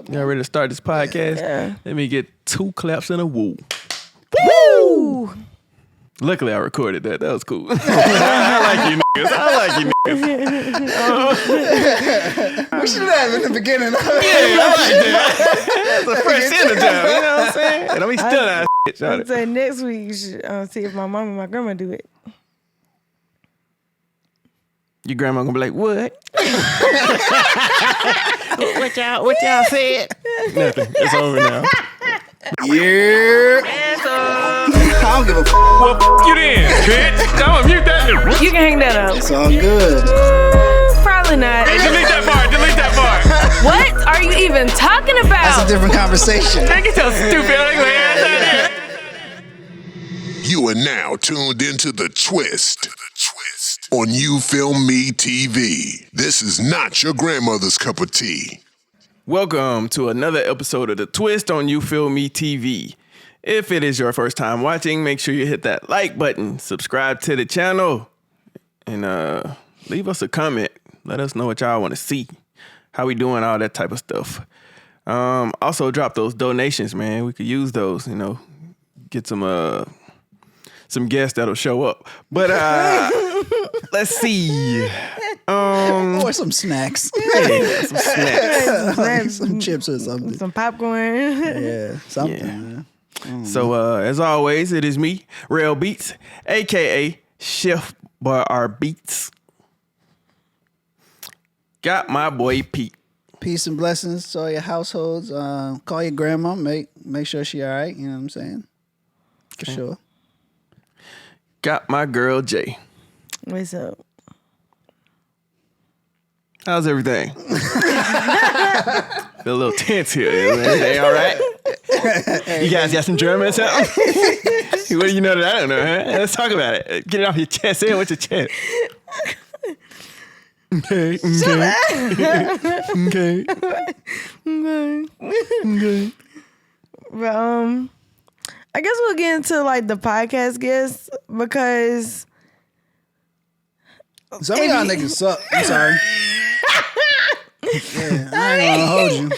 Y'all ready to start this podcast? Yeah. Let me get 2 claps and a woo. Woo! Luckily, I recorded that. That was cool. I like you niggas. We should have in the beginning. Yeah, I like that. That's a fresh energy. You know what I'm saying? And I'm still that shit. I'd say next week you should see if my mom and my grandma do it. Your grandma gonna be like, what? what y'all said? Nothing. It's over now. Yeah. I don't give a f***. Well, you then, bitch. I'm gonna mute that. You can hang that up. It's all good. Probably not. Hey, delete that part. What are you even talking about? That's a different conversation. Take it so stupid ugly ass out here. You are now tuned into The Twist on You Film Me TV. This is not your grandmother's cup of tea. Welcome to another episode of The Twist on You Feel Me TV. If it is your first time watching, make sure you hit that like button, subscribe to the channel, and leave us a comment. Let us know what y'all want to see, how we doing, all that type of stuff. Also, drop those donations, man. We could use those, get some guests that'll show up. But let's see. Or some snacks. Yeah, some snacks. Some chips or something. Some popcorn. Yeah, something, Yeah. man. So, as always, it is me, Rell Beatz, a.k.a. Chef Bar Beats. Got my boy Pete. Peace and blessings to all your households. Call your grandma. Make sure she all right. You know what I'm saying? For sure. Got my girl Jay. What's up? How's everything? Feel a little tense here. Everything all right? You guys got some German or something? What do you know that I don't know, huh? Let's talk about it. Get it off your chest. Say it with your chest. Okay. But I guess we'll get into like the podcast guests because Some of y'all niggas suck. I'm sorry. Yeah, I ain't gonna hold you.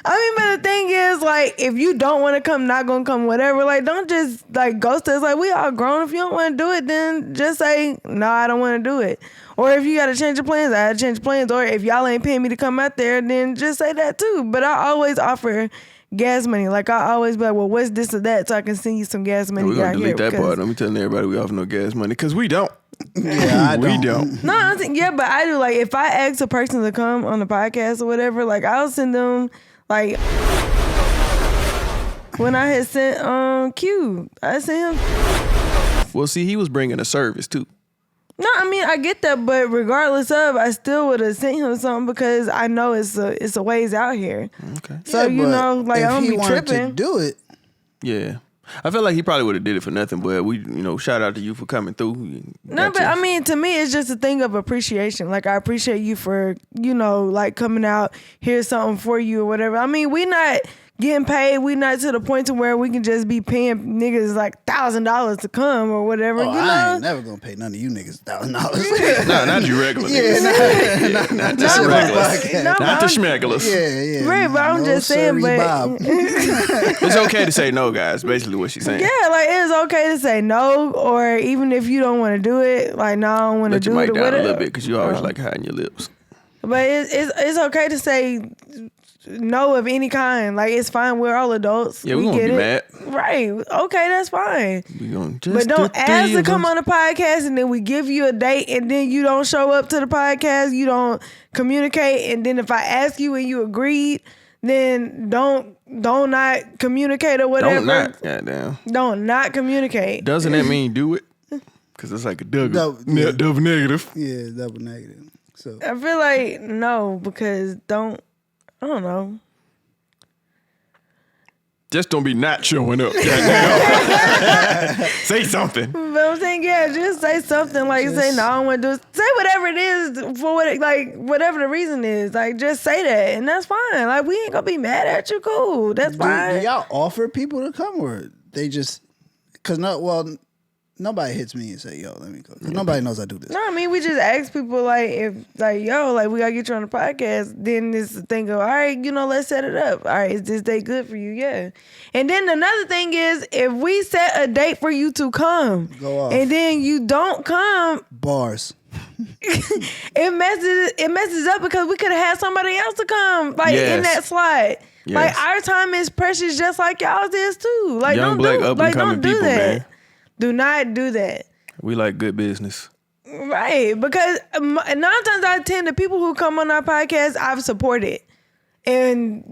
I mean, but the thing is, like, if you don't want to come, not gonna come, whatever. Like, don't just like ghost us. Like, we all grown. If you don't want to do it, then just say no. I don't want to do it. Or if you gotta change your plans, I gotta change plans. Or if y'all ain't paying me to come out there, then just say that too. But I always offer gas money. Like, I always be like, well, what's this or that, so I can send you some gas money. We're going to delete that because part. I'm telling everybody we offer no gas money because we don't. Yeah, I don't. We don't. No, I think, yeah, but I do. Like, if I ask a person to come on the podcast or whatever, like, I'll send them, like, when I had sent Q, I sent him. Well, see, he was bringing a service too. No, I mean, I get that, but regardless of, I still would have sent him something because I know it's a ways out here. Okay. So, Yeah, like, if I don't he be wanted tripping. to do it. Yeah. I feel like he probably would have did it for nothing, but we, shout out to you for coming through. No, but I mean, to me, it's just a thing of appreciation. Like, I appreciate you for, like, coming out, here's something for you or whatever. I mean, we not getting paid. We not to the point to where we can just be paying niggas like $1,000 to come or whatever. Oh, I ain't never gonna pay none of you niggas $1,000. No, not you regular niggas. Not the regulars. Not the schmegglers. Yeah. Right, but I'm just saying, sirree, but Bob. It's okay to say no, guys. Basically what she's saying. yeah, like, it's okay to say no, or even if you don't want to do it, like, no, I don't want to Let your do mic it or down a whatever. little bit because you always like hiding your lips. But it's okay to say no of any kind. Like, it's fine. We're all adults. Yeah, we won't get be it. mad. Right. Okay, that's fine. We gonna just But don't the ask three to of come us. on the podcast and then we give you a date and then you don't show up to the podcast. You don't communicate. And then if I ask you and you agreed, then don't not communicate or whatever. Don't not. Goddamn. Don't not communicate. Doesn't that mean do it? Because it's like a double negative. Yeah, double negative. So I feel like no, because I don't know. Just don't be not showing up. Goddamn. Say something. But I'm saying, yeah, just say something like, say, no, I don't want to do it. Say whatever it is for whatever the reason is. Like, just say that, and that's fine. Like, we ain't gonna be mad at you. Cool, that's fine. do y'all offer people to come, or they just? Because Nobody hits me and say, "Yo, let me go." 'Cause nobody knows I do this. No, I mean, we just ask people, like, if, like, yo, like, we got to get you on the podcast. Then it's the thing of, all right, let's set it up. All right, is this day good for you? Yeah. And then another thing is, if we set a date for you to come, Go off. and then you don't come, Bars. it messes up because we could have had somebody else to come, like, Yes. in that slot. Yes. Like, our time is precious just like y'all's is, too. Like, Young don't black up and coming don't do people, that. man. Do not do that. We like good business. Right, because 9 times out of 10, the people who come on our podcast, I've supported. And,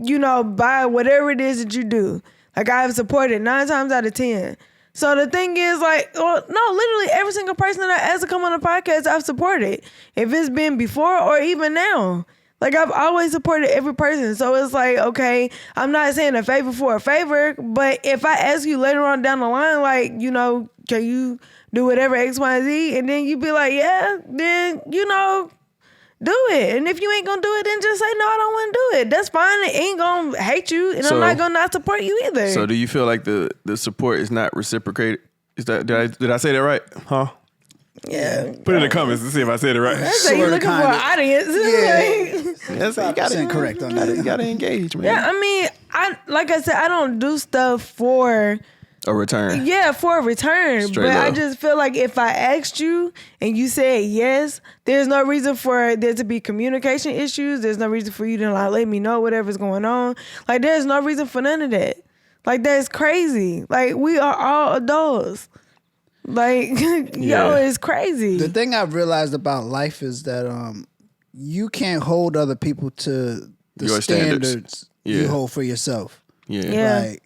by whatever it is that you do. Like, I've supported 9 times out of 10. So the thing is, like, well, no, literally every single person that asked to come on the podcast, I've supported. If it's been before or even now. Like, I've always supported every person. So it's like, okay, I'm not saying a favor for a favor, but if I ask you later on down the line, like, can you do whatever X, Y, and Z? And then you be like, yeah, then, do it. And if you ain't gonna do it, then just say, no, I don't want to do it. That's fine. It ain't gonna hate you, and So- I'm not gonna not support you either. So do you feel like the support is not reciprocated? Is that did I say that right? Huh? yeah. Put it in the comments to see if I said it right. So you Sorta, looking for kinda. an audience. Yeah. Yes, you gotta, 5% correct on that. You gotta engage, man. Yeah, I mean, like I said, I don't do stuff for A return. for a return. Straight but I up. just feel like if I asked you and you said yes, there's no reason for there to be communication issues. There's no reason for you to like let me know whatever's going on. Like, there's no reason for none of that. Like, that's crazy. Like, we are all adults. Like, Yeah. it's crazy. The thing I've realized about life is that you can't hold other people to the Your standards. standards Yeah. you hold for yourself. Yeah. Yeah. Like,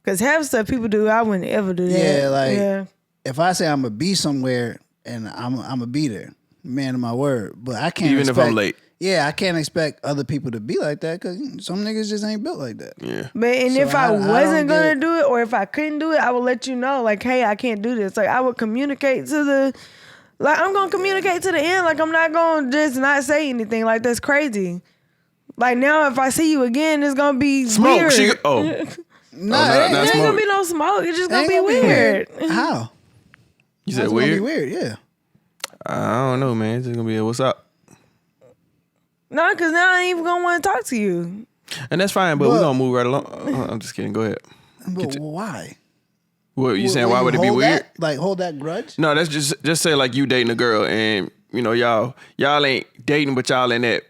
Because half stuff people do, I wouldn't ever do that. Yeah, like- yeah. if I say I'm gonna be somewhere and I'm gonna be there, man of my word. But I can't Even if I'm late. Yeah, I can't expect other people to be like that because some niggas just ain't built like that. Yeah. But So if I I don't wasn't gonna get- do it, or if I couldn't do it, I would let you know. Like, hey, I can't do this. Like, I would communicate to the. Like, I'm gonna communicate to the end. Like, I'm not gonna just not say anything. Like, that's crazy. Like, now if I see you again, it's gonna be Smoke. weird. She, Nah, oh. it not- ain't- not There ain't gonna smoke. be no smoke. It's just it gonna ain't be gonna weird. How? You How's said it gonna weird? be weird, yeah. I don't know, man. It's just gonna be a what's up. No, because now I ain't even gonna want to talk to you. And that's fine, but we're But- gonna move right along. I'm just kidding. Go ahead. But why? What you saying? Why you would it be hold weird? that? Like hold that grudge? No, that's just say like you dating a girl and y'all ain't dating, but y'all in that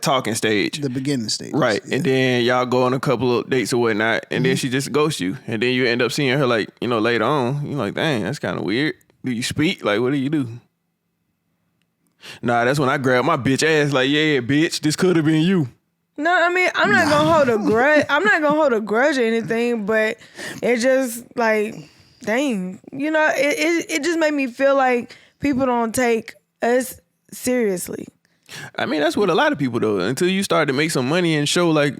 talking stage. The beginning stage. Right. Yeah. And then y'all go on a couple of dates or whatnot, and then she just ghosts you. And then you end up seeing her like, later on. You're like, dang, that's kind of weird. Do you speak? Like, what do you do? Nah, that's when I grab my bitch ass like, yeah, bitch, this could have been you. No, I mean, I'm not gonna hold a grudge. I'm not gonna hold a grudge or anything, but it's just like, dang, it just made me feel like people don't take us seriously. I mean, that's what a lot of people do. Until you start to make some money and show like,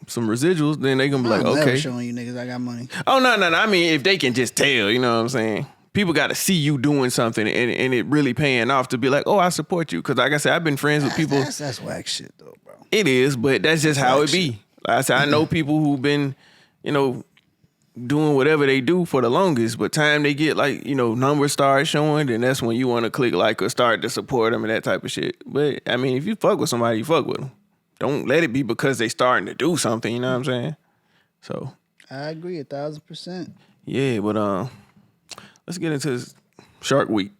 some residuals, then they gonna be like, I'm never okay. showing you niggas I got money. Oh, no. I mean, if they can just tell, you know what I'm saying? People got to see you doing something and it really paying off to be like, oh, I support you. Because like I said, I've been friends with people. That's whack shit though, bro. It is, but that's just how it be. Like I said, I know people who've been, doing whatever they do for the longest, but time they get like, numbers start showing, then that's when you want to click like or start to support them and that type of shit. But I mean, if you fuck with somebody, you fuck with them. Don't let it be because they starting to do something, you know what I'm saying? So, I agree 1,000%. yeah, but let's get into this Shark Week.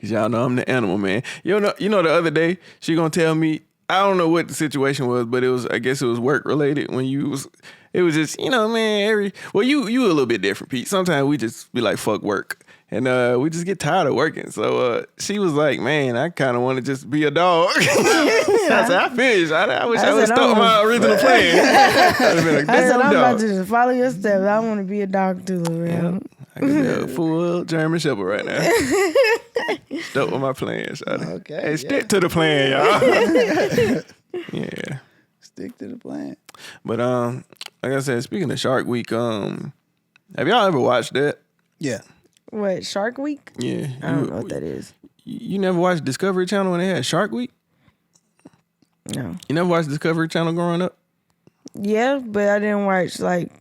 Cause y'all know I'm the animal man. You know the other day she gonna tell me, I don't know what the situation was, but I guess it was work related when it was just, man, you a little bit different, Pete. Sometimes we just be like, fuck work. And we just get tired of working. So she was like, man, I kind of want to just be a dog. I said, I finished. I wish I would have stuck with my original plan. I'd have been a I said, damn I'm dog. about to just follow your steps. I want to be a dog too, Rell. I could be a full German Shepherd right now. Stuck with my plan, shawty. Okay, Hey, yeah. stick to the plan, y'all. Yeah. Stick to the plan. But like I said, speaking of Shark Week, have y'all ever watched that? Yeah. What, Shark Week? Yeah. I don't know what that is. You never watched Discovery Channel when they had Shark Week? No. You never watched Discovery Channel growing up? Yeah, but I didn't watch like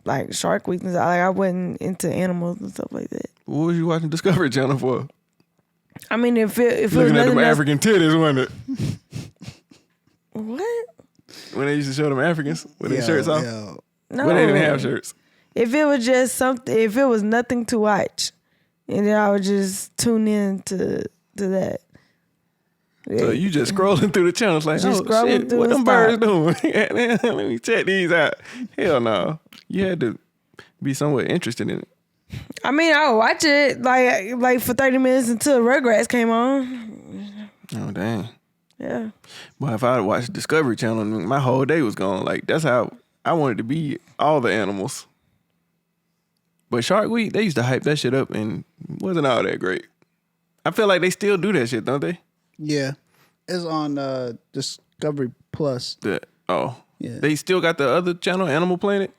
like Shark Week and stuff. Like I wasn't into animals and stuff like that. What was you watching Discovery Channel for? I mean, if it was Looking at them nothing else- African titties, wasn't it? What? When they used to show them Africans with their shirts off. Yo. No. When they didn't have shirts. If it was just something, if it was nothing to watch, and then I would just tune in to that. So you just scrolling through the channels like, Just oh scrolling shit, through what and them birds doing? Let me check these out. Hell no. You had to be somewhat interested in it. I mean, I would watch it like for 30 minutes until Rugrats came on. Oh, dang. Yeah. Well, if I had watched Discovery Channel, my whole day was gone. Like, that's how I wanted to be all the animals. But Shark Week, they used to hype that shit up and wasn't all that great. I feel like they still do that shit, don't they? Yeah. It's on Discovery Plus. Yeah. Yeah. They still got the other channel, Animal Planet?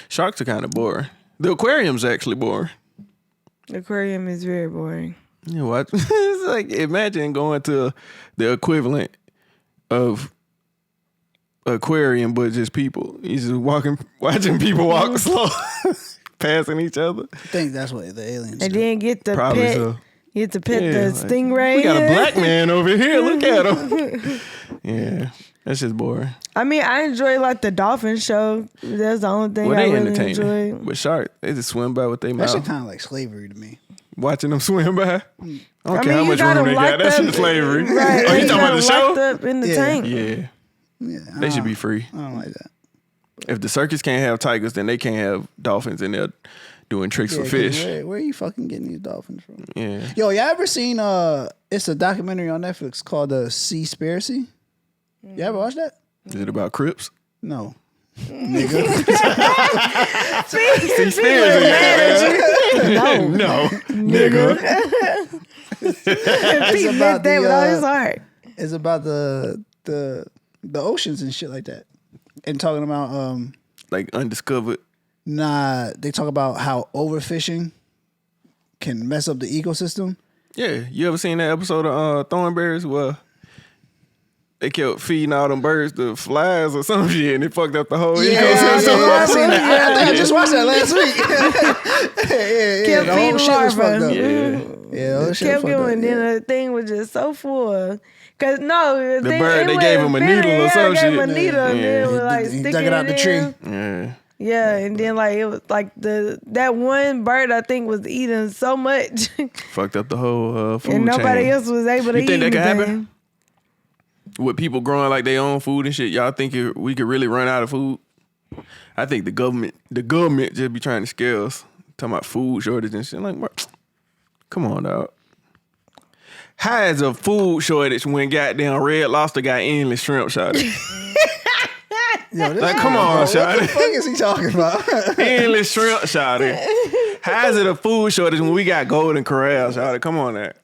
Sharks are kind of boring. The aquarium's actually boring. The aquarium is very boring. You watch. It's like, imagine going to the equivalent of aquarium, but just people. You just watching people walk slow, passing each other. I think that's what the aliens And do. then get the Probably pet. so. Get to pet Yeah, the like, stingray. We got a black man over here. Look at him. Yeah, that's just boring. I mean, I enjoy like the dolphin show. That's the only thing Well, I they really entertaining. enjoy. But shark, they just swim by with their That mouth. shit kind of like slavery to me. Watching them swim by. I don't I care mean, how you much got room them they got. locked That up. shit slavery. Right. Oh, you and talking about the locked show? up in the Yeah. tank. Yeah, Yeah, they should be free. I don't like that. If the circus can't have tigers, then they can't have dolphins, and they're doing tricks for 'cause fish. Where are you fucking getting these dolphins from? Yeah. Yo, y'all ever seen it's a documentary on Netflix called Seaspiracy? You ever watch that? Is it about Crips? No. Nigga. No. No, nigga. He about meant that with all the, his heart. It's about the oceans and shit like that. And talking about Like undiscovered. they talk about how overfishing can mess up the ecosystem. Yeah, you ever seen that episode of Thornberries where they kept feeding all them birds the flies or some shit and it fucked up the whole ecosystem? I seen that. I think I just watched that last week. yeah. Kept The whole feeding shit was fucked larvae. up. Yeah. Yeah, the whole shit Kept fucked going, up. and then the thing was just so full. Cause no, The bird, they gave him a needle or some They gave him a shit. needle, and Yeah. then it was like He sticking dug it out the tree. in. Yeah. Yeah, and then like it was like that one bird I think was eating so much, Fucked up the whole food and nobody chain. else was able to You eat think that could anything. happen? With people growing like their own food and shit, y'all think we could really run out of food? I think the government just be trying to scare us. Talking about food shortage and shit. Like, what? Come on, dog. How is a food shortage when goddamn Red Lobster got endless shrimp shot? Yo, this Like, nigga, come on, bro, what the shawty. fuck is he talking about? Endless shrimp shot. How is it a food shortage when we got Golden Corral shot? Come on, that.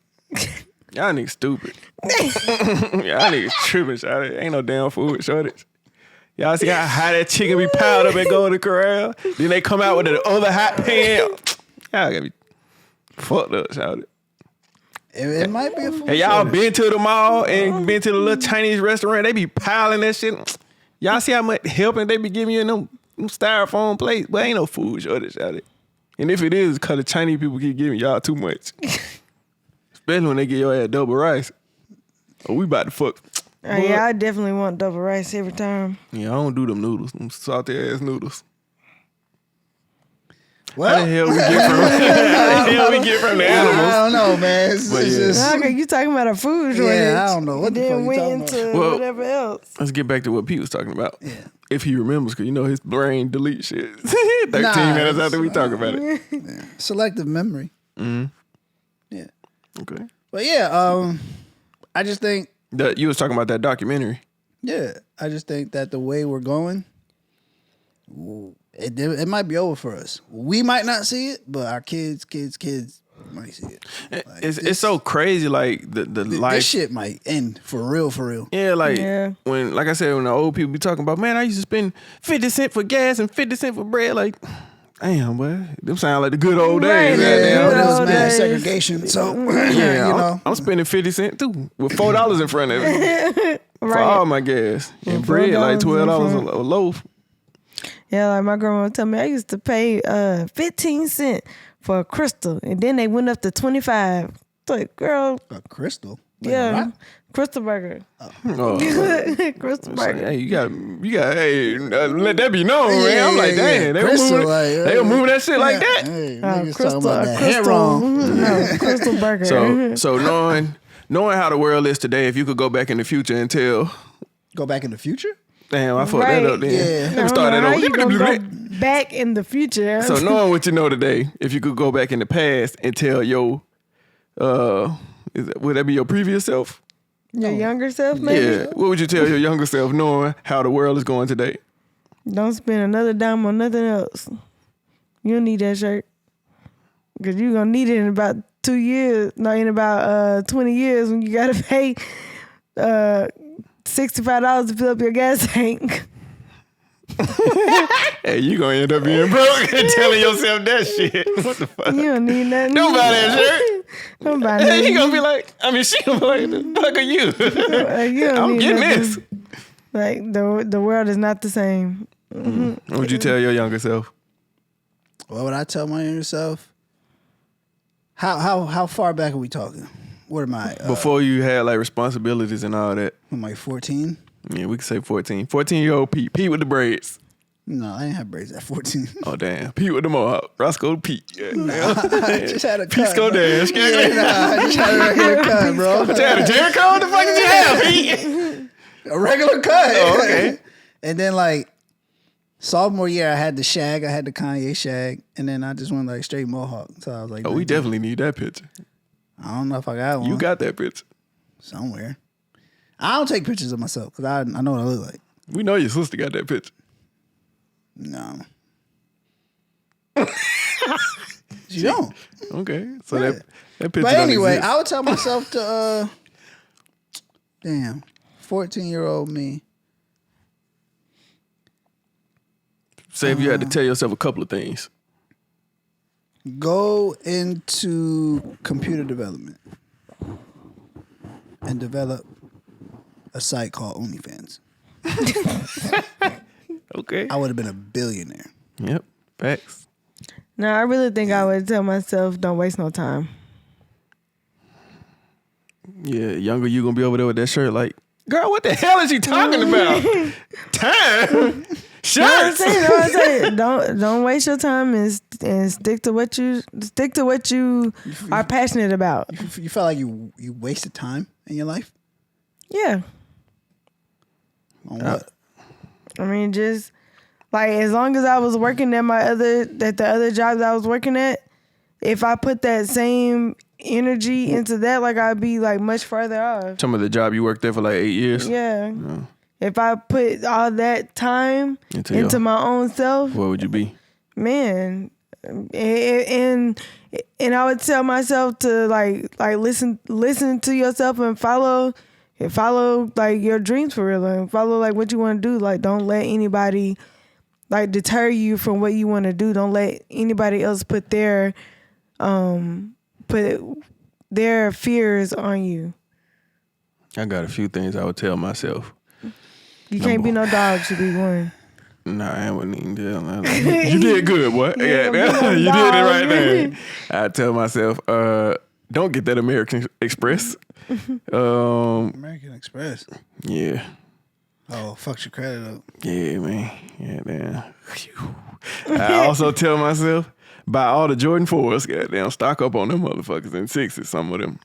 Y'all niggas stupid. Y'all niggas tripping, shot. Ain't no damn food shortage. Y'all see how high that chicken be piled up at Golden Corral? Then they come out with the other hot pan. Y'all gotta be fucked up, shot. It might be a food Hey, y'all shortage. been to the mall and been to the little Chinese restaurant? They be piling that shit. Y'all see how much helping they be giving you in them styrofoam plates? But ain't no food shortage out there. And if it is, because the Chinese people keep giving y'all too much. Especially when they get your ass double rice. Oh, we about to fuck. Yeah, I definitely want double rice every time. Yeah, I don't do them noodles. Them salty ass noodles. Well, How the hell we get from? How the hell we get from the I animals? don't know, man. It's But yeah. just Okay, you talking about a food shortage? Yeah, I don't know what and the then fuck you went talking into about. Well, whatever else. Let's get back to what Pete was talking about. Yeah. If he remembers, because you know his brain deletes shit. 13 Nah, minutes after we talk about it. selective memory. Mm-hmm. Yeah. Okay. But yeah, I just think You was talking about that documentary. I just think that the way we're going, it might be over for us. We might not see it, but our kids might see it. Like, It's so crazy, like the life. This shit might end for real. Yeah, like Yeah. when, like I said, when the old people be talking about, man, I used to spend 50 cents for gas and 50 cents for bread. Like, damn, boy, them sound like the good old Right, days. yeah, Yeah, good it was old mad days. segregation. So Yeah, you know, I'm spending 50 cents too with $4 in front of it for Right. all my gas and bread like $4 in $12 front. a loaf. Yeah, like my grandma would tell me I used to pay 15 cents for a crystal, and then they went up to 25. It's like, girl, A crystal. Like yeah, crystal burger. Crystal burger. Hey, you got. Hey, let that be known, man. I'm like, dang, they were moving that shit like that. Hey, niggas talking Crystal, about that head wrong. Crystal burger. So knowing how the world is today, if you could go back in the future and tell, Go back in the future? damn, I fucked that up then. Yeah. Let me start that How you gonna go over. back in the future? So knowing what you know today, if you could go back in the past and tell your, would that be your previous self? Your younger self, maybe? Yeah. What would you tell your younger self knowing how the world is going today? Don't spend another dime on nothing else. You don't need that shirt. Because you're going to need it in about 2 years. No, in about 20 years when you got to pay $65 to fill up your gas tank. Hey, you gonna end up being broke and telling yourself that shit. What the fuck? You don't need nothing. Don't buy that shirt. Don't buy Hey, nothing. he gonna be like, she gonna be like, the fuck are you? You don't I'm need getting nothing. this. Like, the world is not the same. What would you tell your younger self? What would I tell my younger self? How far back are we talking? What am I? Before you had like responsibilities and all that. I'm like 14. Yeah, we could say 14. 14-year-old Pete. Pete with the braids. No, I didn't have braids at 14. Oh, damn. Pete with the mohawk. Roscoe Pete. Yeah. I just had a cut. Pete's go dash. Yeah, I just had a regular cut, bro. What you had, a Jericho? What the fuck did you have, Pete? A regular cut. Oh, okay. And then like sophomore year, I had the shag. I had the Kanye shag. And then I just went like straight mohawk. So I was like, Oh, we definitely need that picture. I don't know if I got one. You got that picture. somewhere. I don't take pictures of myself because I know what I look like. We know your sister got that picture. No. You don't. Okay. So Yeah. that picture But don't anyway, exist. I would tell myself to, 14-year-old me. Say if you had to tell yourself a couple of things. Go into computer development and develop a site called OnlyFans. Okay. I would have been a billionaire. Yep. Facts. No, I really think I would tell myself, don't waste no time. Yeah, younger you gonna be over there with that shirt like, girl, what the hell is you talking about? Time? Shirts? I'm saying, don't waste your time and stick to what you are passionate about. You felt like you wasted time in your life? Yeah. On what? I mean, just like as long as I was working at the other jobs I was working at, if I put that same energy into that, like I'd be like much further off. Some of the job you worked there for like 8 years. Yeah. If I put all that time into my own self, Where would you be? man, and I would tell myself to like listen to yourself and follow like your dreams for real and follow like what you want to do. Like don't let anybody like deter you from what you want to do. Don't let anybody else put their fears on you. I got a few things I would tell myself. You can't be no dog, should be one. Nah, I wouldn't even tell myself. You did good, boy. Yeah, You gonna be no you did it dog. right there. I tell myself, don't get that American Express. American Express. Yeah. Oh, fuck your credit up. Yeah, man. Yeah, damn. Phew. I also tell myself, buy all the Jordan 4s, goddamn, stock up on them motherfuckers and 6s, some of them.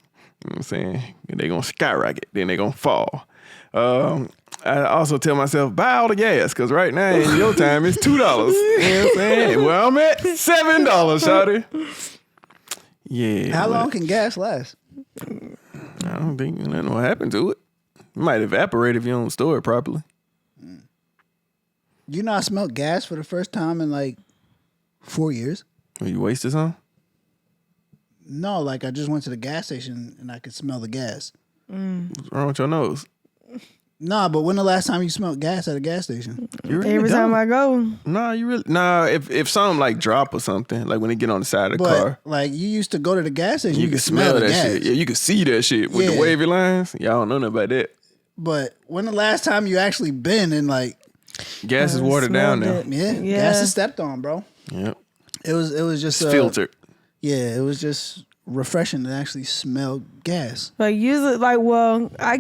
You know what I'm saying? They gonna skyrocket, then they gonna fall. I also tell myself, buy all the gas, because right now in your time it's $2. You know what I'm saying? Where I'm at, $7, shawty. Yeah. How long can gas last? I don't think nothing will happen to it. It might evaporate if you don't store it properly. You know I smelled gas for the first time in like 4 years. Will you waste some? No, like I just went to the gas station and I could smell the gas. What's wrong with your nose? Nah, but when the last time you smelled gas at a gas station? You really Every don't. time I go, Nah, you really if something like drop or something, like when they get on the side of the But car, like you used to go to the gas station, you can smell the that gas. shit. Yeah, you can see that shit with the Yeah. wavy lines. Y'all don't know nothing about that. But when the last time you actually been and like Gas is watered down now. Yeah, gas is stepped on, bro. Yep. It was just It's filtered. Yeah, it was just refreshing to actually smell gas. Like usually, like I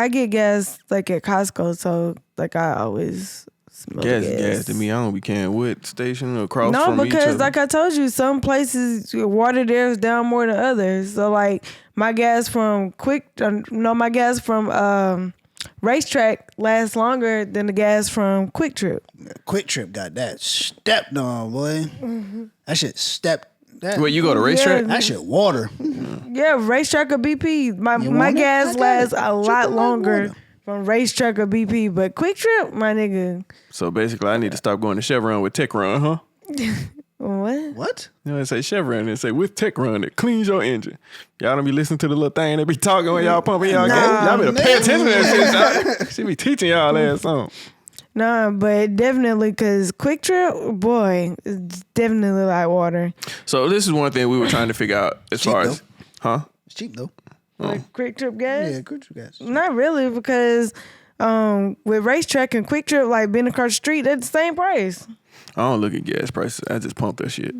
get gas like at Costco, so like I always smell Gas gas. is gas to me. I don't be caring what station or across No, from each because other. like I told you, some places water there is down more than others. So like my gas from Racetrack lasts longer than the gas from Quick Trip. Quick Trip got that stepped on, boy. Mm-hmm. That shit stepped. Wait, you go to Racetrack? That shit water. Yeah, Racetrack or BP. My want it? gas I got lasts it. a Drip lot it like longer water. from Racetrack or BP, but Quick Trip, my nigga. So basically, I need to stop going to Chevron with Tech Run, huh? What? What? You know, they say Chevron and say with Tech Run, it cleans your engine. Y'all don't be listening to the little thing they be talking when y'all pumping y'all gas. Y'all better pay attention to that shit. She be teaching y'all ass something. Nah, but definitely because Quick Trip, boy, it's definitely like water. So this is one thing we were trying to figure out as Cheap, far as, huh? It's cheap though. Like Quick Trip gas? Yeah, Quick Trip gas. Not really, because with Racetrack and Quick Trip, like being across the street, they're the same price. I don't look at gas prices. I just pump that shit.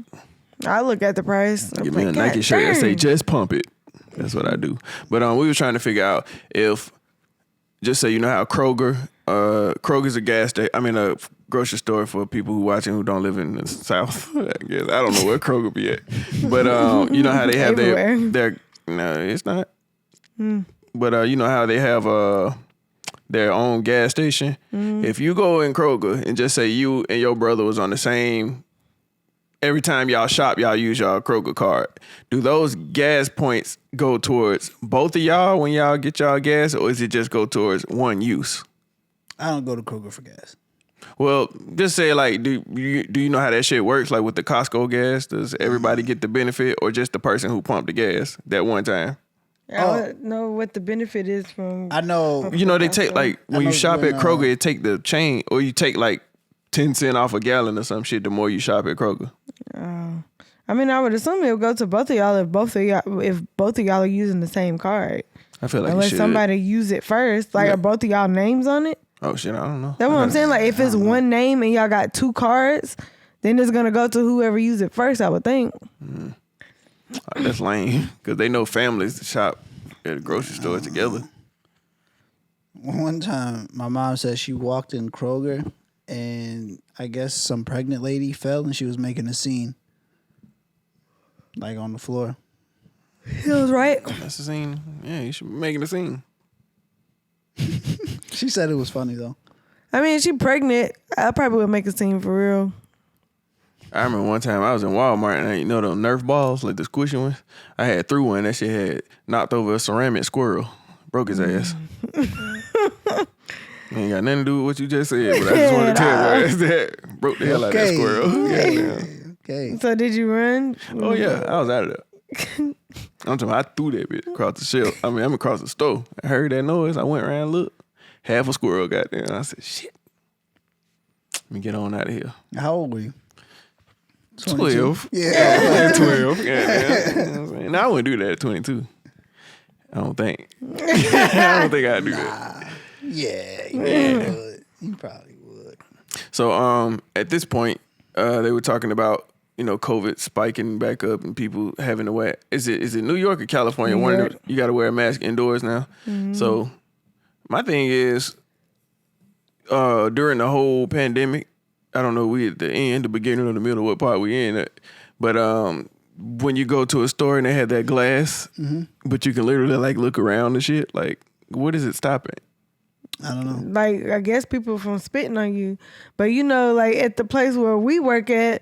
I look at the price. I'm Give me a like, Nike God shirt that say dang. just pump it. That's what I do. But we were trying to figure out if, just say, you know how Kroger's a gas station. I mean a grocery store for people who watching who don't live in the South. I guess I don't know where Kroger be at. But you know how they have their no, it's not. But you know how they have their own gas station. If you go in Kroger and just say you and your brother was on the same, every time y'all shop, y'all use y'all Kroger card. Do those gas points go towards both of y'all when y'all get y'all gas, or is it just go towards one use? I don't go to Kroger for gas. Well, just say like, do you know how that shit works? Like with the Costco gas, does everybody get the benefit, or just the person who pumped the gas that one time? I don't know what the benefit is from. I know. You know, they take like when you know shop when, at Kroger, it take the chain, or you take like 10 cents off a gallon or some shit the more you shop at Kroger. I mean, I would assume it would go to both of y'all if both of y'all are using the same card. I feel like Unless you should. somebody use it first. Like, are both of y'all names on it? Oh shit, I don't know. That's what I'm saying. Like, if it's one name and y'all got two cards, then it's gonna go to whoever used it first, I would think. That's lame because they know families shop at a grocery store together. One time, my mom said she walked in Kroger, and I guess some pregnant lady fell, and she was making a scene, like on the floor. It was right. That's a scene. Yeah, you should be making a scene. She said it was funny though. I mean, she pregnant. I probably would make a scene for real. I remember one time I was in Walmart and you know those Nerf balls, like the squishy ones? I had threw one. That shit had knocked over a ceramic squirrel. Broke his ass. Ain't got nothing to do with what you just said, but I just wanted to tell you that. Broke the hell out of that squirrel. Goddamn. Okay. So did you run? Oh yeah, I was out of there. I'm talking about I threw that bitch across the shelf. I mean, I'm across the store. I heard that noise. I went around and looked. Half a squirrel got there. And I said, shit. Let me get on out of here. How old were you? 12. Yeah. 12. Yeah. You know what I'm saying? Now I wouldn't do that at 22. I don't think. I don't think I'd do that. Yeah, you would. You probably would. So at this point, they were talking about, you know, COVID spiking back up and people having to wear. Is it New York or California? New York. You got to wear a mask indoors now. So my thing is, during the whole pandemic, I don't know, we at the end, the beginning, or the middle, what part we in, but when you go to a store and they have that glass, but you can literally like look around and shit, like what is it stopping? I don't know. Like, I guess people from spitting on you. But you know, like at the place where we work at,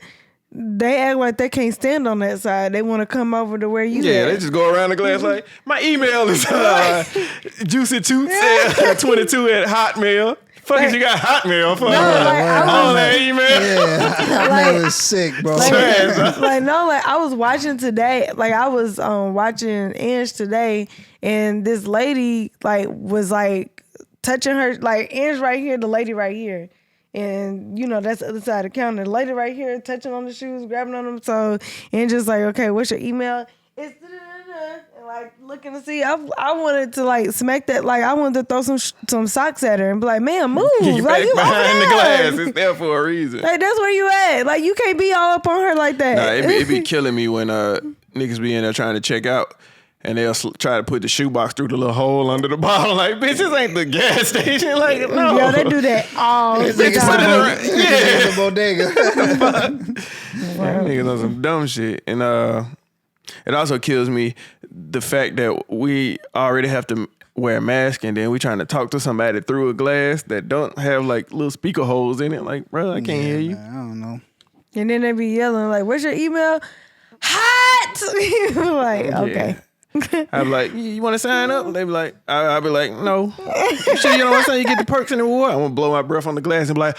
they act like they can't stand on that side. They want to come over to where you Yeah, at. they just go around the glass like, my email is juicytoots22 at Hotmail. Fuck is you got Hotmail for? like, I All that email. Yeah, Hotmail is sick, bro. I was watching today. Like, I was watching Ange today, and this lady was touching her, like Ange right here, the lady right here. And, you know, that's the other side of the counter. The lady right here touching on the shoes, grabbing on them. So, and just like, okay, what's your email? It's and like looking to see. I wanted to like smack that. Like I wanted to throw some socks at her and be like, "Man, move!" You like back you behind the over glass. there. It's there for a reason. Like that's where you at. Like you can't be all up on her like that. Nah, it be killing me when niggas be in there trying to check out. And they'll try to put the shoebox through the little hole under the bottle. Like, bitch, this ain't the gas station. Like, no. Yo, they do that all the Bitch, put it time. around. Yeah. The bodega. Niggas on some dumb shit. And it also kills me the fact that we already have to wear a mask and then we trying to talk to somebody through a glass that don't have like little speaker holes in it. Like, bro, I can't hear you. Man, I don't know. And then they be yelling like, "What's your email?" Hot. Like, okay. I'm like, you want to sign up? They be like, I'll be like, no. You sure you know what I'm saying? You get the perks and the reward. I'm going to blow my breath on the glass and be like,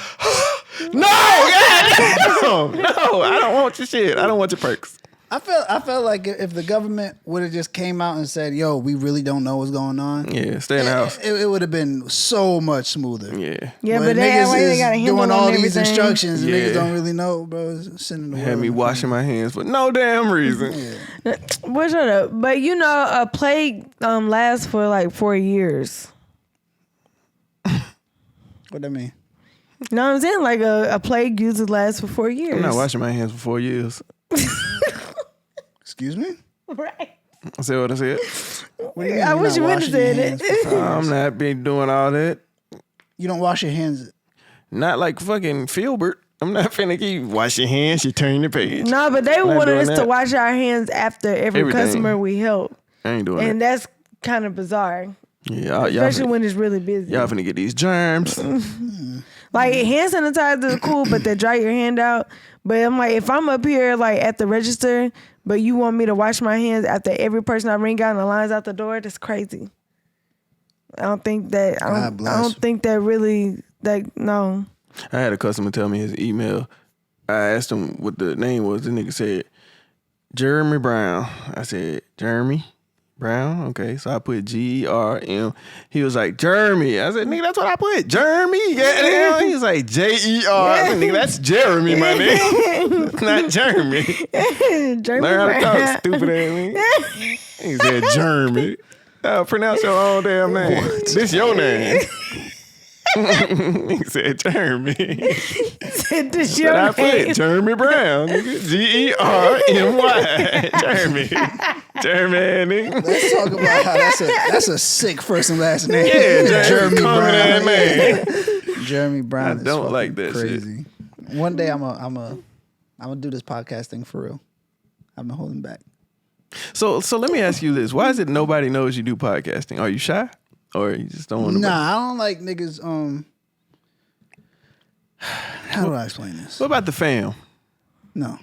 no, goddamn. No, I don't want your shit. I don't want your perks. I felt like if the government would have just came out and said, "Yo, we really don't know what's going on," Yeah, stay in the house. it would have been so much smoother. Yeah. Yeah, but they act like they got a handle doing on all everything. these instructions and Yeah. niggas don't really know, bro. It's sending the Had world me in washing my hands for no damn reason. Well, shut up. But you know, a plague lasts for like 4 years. What that mean? You know what I'm saying? Like a plague usually lasts for 4 years. I'm not washing my hands for 4 years. Excuse me? Right. I said what I said. What do you mean I you're wish not you would have washing said your it. hands for 4 I'm years? not been doing all that. You don't wash your hands. Not like fucking Filbert. I'm not finna keep wash your hands, you turn the page. No, but they Not wanted doing us to that. wash our hands after every Everything. customer we help. I ain't doing And that. that's kind of bizarre. Yeah, Especially when it's really busy. y'all finna get these germs. Like hand sanitizer is cool, but they dry your hand out. But I'm like, if I'm up here like at the register, but you want me to wash my hands after every person I ring out and the lines out the door, that's crazy. I don't think that. I don't think that really. Like no. I had a customer tell me his email. I asked him what the name was. The nigga said Jeremy Brown. I said Jeremy Brown. Okay, so I put GERM. He was like Jeremy. I said nigga, that's what I put. Jeremy. Yeah. He was like JER. I said, nigga, that's Jeremy, my nigga. Not Jeremy. Jeremy Learn how to Brown. talk, stupid ass nigga. He said Jeremy. Pronounce your own damn name. This your name. He said Jeremy. Said this But your I name. put Jeremy Brown, nigga. GERMY. Jeremy. Jeremy, nigga. Let's talk about how that's a sick first and last name. Yeah, Jeremy Brown. Brown. Man. Jeremy Brown. I is don't fucking like that shit. crazy. One day I'm gonna do this podcast thing for real. I've been holding back. So let me ask you this. Why is it nobody knows you do podcasting? Are you shy? Or you just don't want to? Nah, I don't like niggas. How do I explain this? What about the fam? No.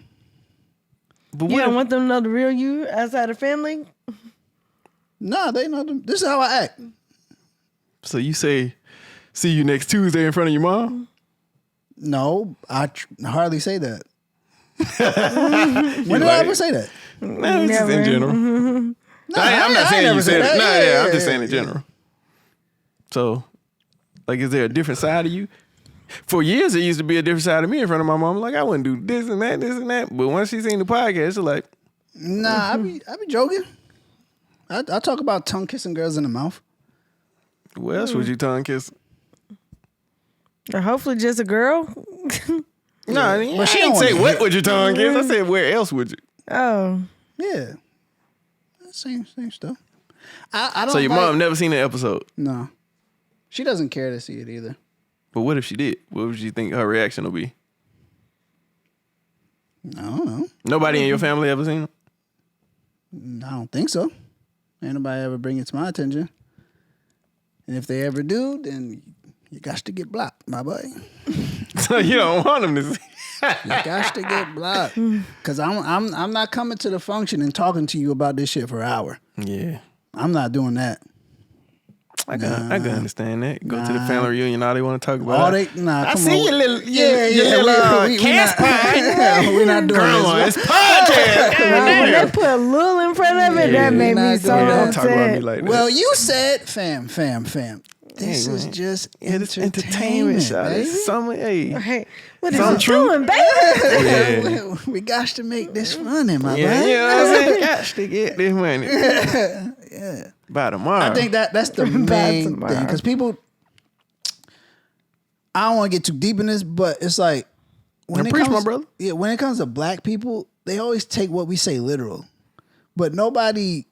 But You what don't if- want them to know the real you outside of family? Nah, they know them. This is how I act. so you say, see you next Tuesday in front of your mom? No, I hardly say that. When did I ever say that? No, it's just Never. in general. No, I'm not I saying never you said said it. that. No, Yeah, I'm just yeah, saying in yeah. general. So, like, is there a different side of you? For years, it used to be a different side of me in front of my mom. Like, I wouldn't do this and that. But once she seen the podcast, she's like, Nah, I be joking. I talk about tongue kissing girls in the mouth. what else would you tongue kiss? Or hopefully just a girl? No, I mean, But she I don't didn't say wanna what hear- would you tongue kiss. I said where else would you? Oh. Yeah, same stuff. I don't. So your like, mom never seen the episode. No, she doesn't care to see it either. But what if she did? What would you think her reaction will be? I don't know. Nobody in your family ever seen it? I don't think so. Ain't nobody ever bring it to my attention. And if they ever do, then you got to get blocked, my boy. So you don't want them to see. You got to get blocked. Cause I'm not coming to the function and talking to you about this shit for an hour. Yeah. I'm not doing that. I can understand that. Go to the family reunion, all they want to talk about. All they nah. I Come see on. your little, we cast not, we're not doing Grandma, this. it's podcast. When they put a little in front of it, that made me not so doing that. Don't talk about me upset. like that. Well, you said fam. This is just It's entertainment, shot. baby. It's something, Hey, what is Some you truth. doing, baby? We got to make this money, my yeah, boy. you know what I'm saying? Got to get this money Yeah. by tomorrow. I think that's the main tomorrow. thing, because people. I don't want to get too deep in this, but it's like when Preach, my brother. Yeah, when it comes to black people, they always take what we say literal, but nobody.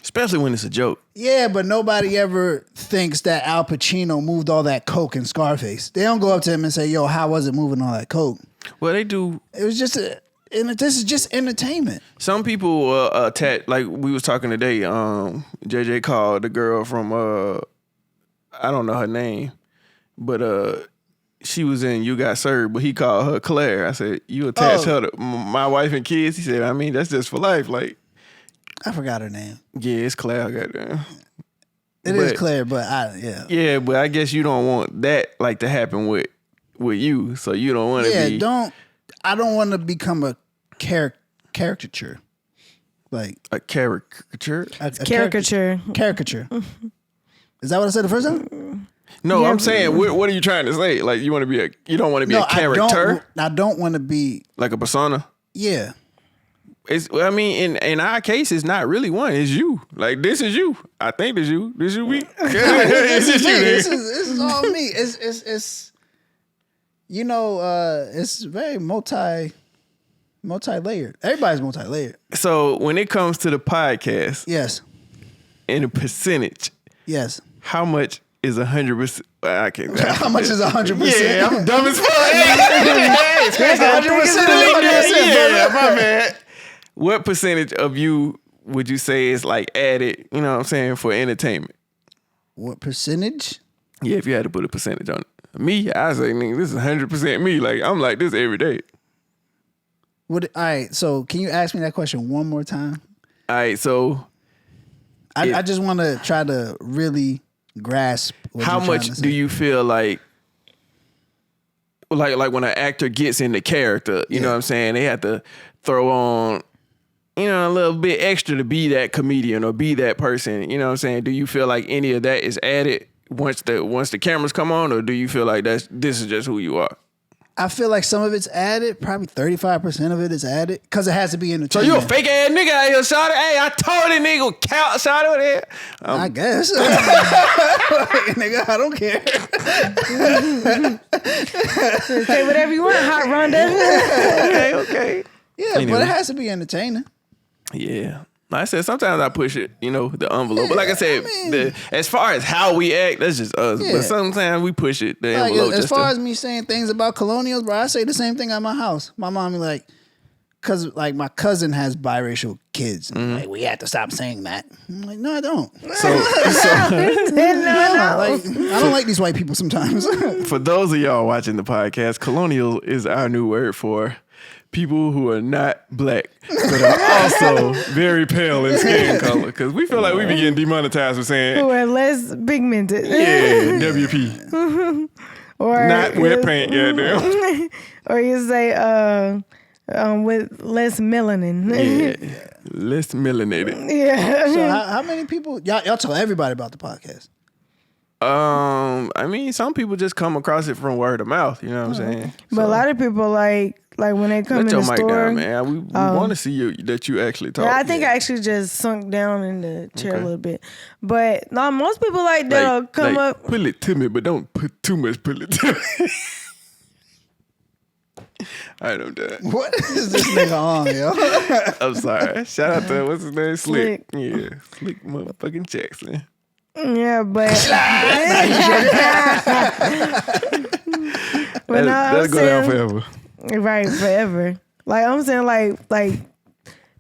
Especially when it's a joke. Yeah, but nobody ever thinks that Al Pacino moved all that coke in Scarface. They don't go up to him and say, "Yo, how was it moving all that coke?" Well, they do. It was just this is just entertainment. Some people attach, like we was talking today. JJ called the girl from I don't know her name, but she was in You Got Served, but he called her Claire. I said, "You attach her to my wife and kids?" He said, "I mean, that's just for life." Like, I forgot her name. yeah, it's Claire. Goddamn. It is Claire, but yeah. Yeah, but I guess you don't want that like to happen with you, so you don't want to be. I don't want to become a caricature. Like a caricature. a Caricature. Caricature. Is that what I said the first time? No, Yeah. I'm saying, what are you trying to say? Like, you don't want to be a character, I don't want to be. like a persona. Yeah. I mean, in our case, it's not really one. It's you. Like, this is you. I think this you. This you, me. This is me. you. This is all me. It's it's very multi-layered. Everybody's multi-layered. So when it comes to the podcast, Yes. in a percentage, Yes. how much is 100%? I can't. How much is 100%? Yeah, I'm dumb as fuck. Hey, it's 100%. Yeah, my bad. What percentage of you would you say is like added, you know what I'm saying, for entertainment? What percentage? Yeah, if you had to put a percentage on it. Me, I say, nigga, this is 100% me. Like, I'm like this every day. All right, so can you ask me that question one more time? All right, so I just want to try to really grasp what how you're trying much to say. do you feel like when an actor gets into character, you know what I'm saying, they have to throw on, you know, a little bit extra to be that comedian or be that person, you know what I'm saying? Do you feel like any of that is added once the cameras come on, or do you feel like this is just who you are? I feel like some of it's added. Probably 35% of it is added because it has to be So entertainment. you a fake ass nigga out here, shawty? Hey, I told that nigga count, shawty, over there. I guess. Nigga, I don't care. Say whatever you want, Hot Rhonda. Okay. Yeah, Anyway. but it has to be entertaining. Yeah. Like I said, sometimes I push it, you know, the envelope. But like I said, I mean- as far as how we act, that's just us. Yeah. But sometimes we push it, the Like, envelope. as far as me saying things about colonials, bro, I say the same thing at my house. My mom be like, because like my cousin has biracial kids. And like, we have to stop saying that. I'm like, no, I don't. so Like, I don't like these white people sometimes. for those of y'all watching the podcast, colonial is our new word for people who are not black, but are also very pale in skin color. Because we feel like we be getting demonetized for saying, Who are less pigmented. yeah, WP. Or Not wet paint, goddamn. Or you say with less melanin. Yeah. Less melanated. Yeah. So how many people, y'all tell everybody about the podcast? I mean, some people just come across it from word of mouth, you know what I'm saying? But a lot of people like when they come Let in your the mic store. down, man. We want to see that you actually talk. Yeah, I think I actually just sunk down in the chair Okay. a little bit. But no, most people like that'll come up. Pull it to me, but don't put too much pull it to me. All right, I'm done. What is this nigga on, yo? I'm sorry. Shout out to, what's his name? Slick. Slick. Yeah, Slick motherfucking Jackson. Yeah, but but no, I'm That'll go down saying, forever. right, forever. Like I'm saying, like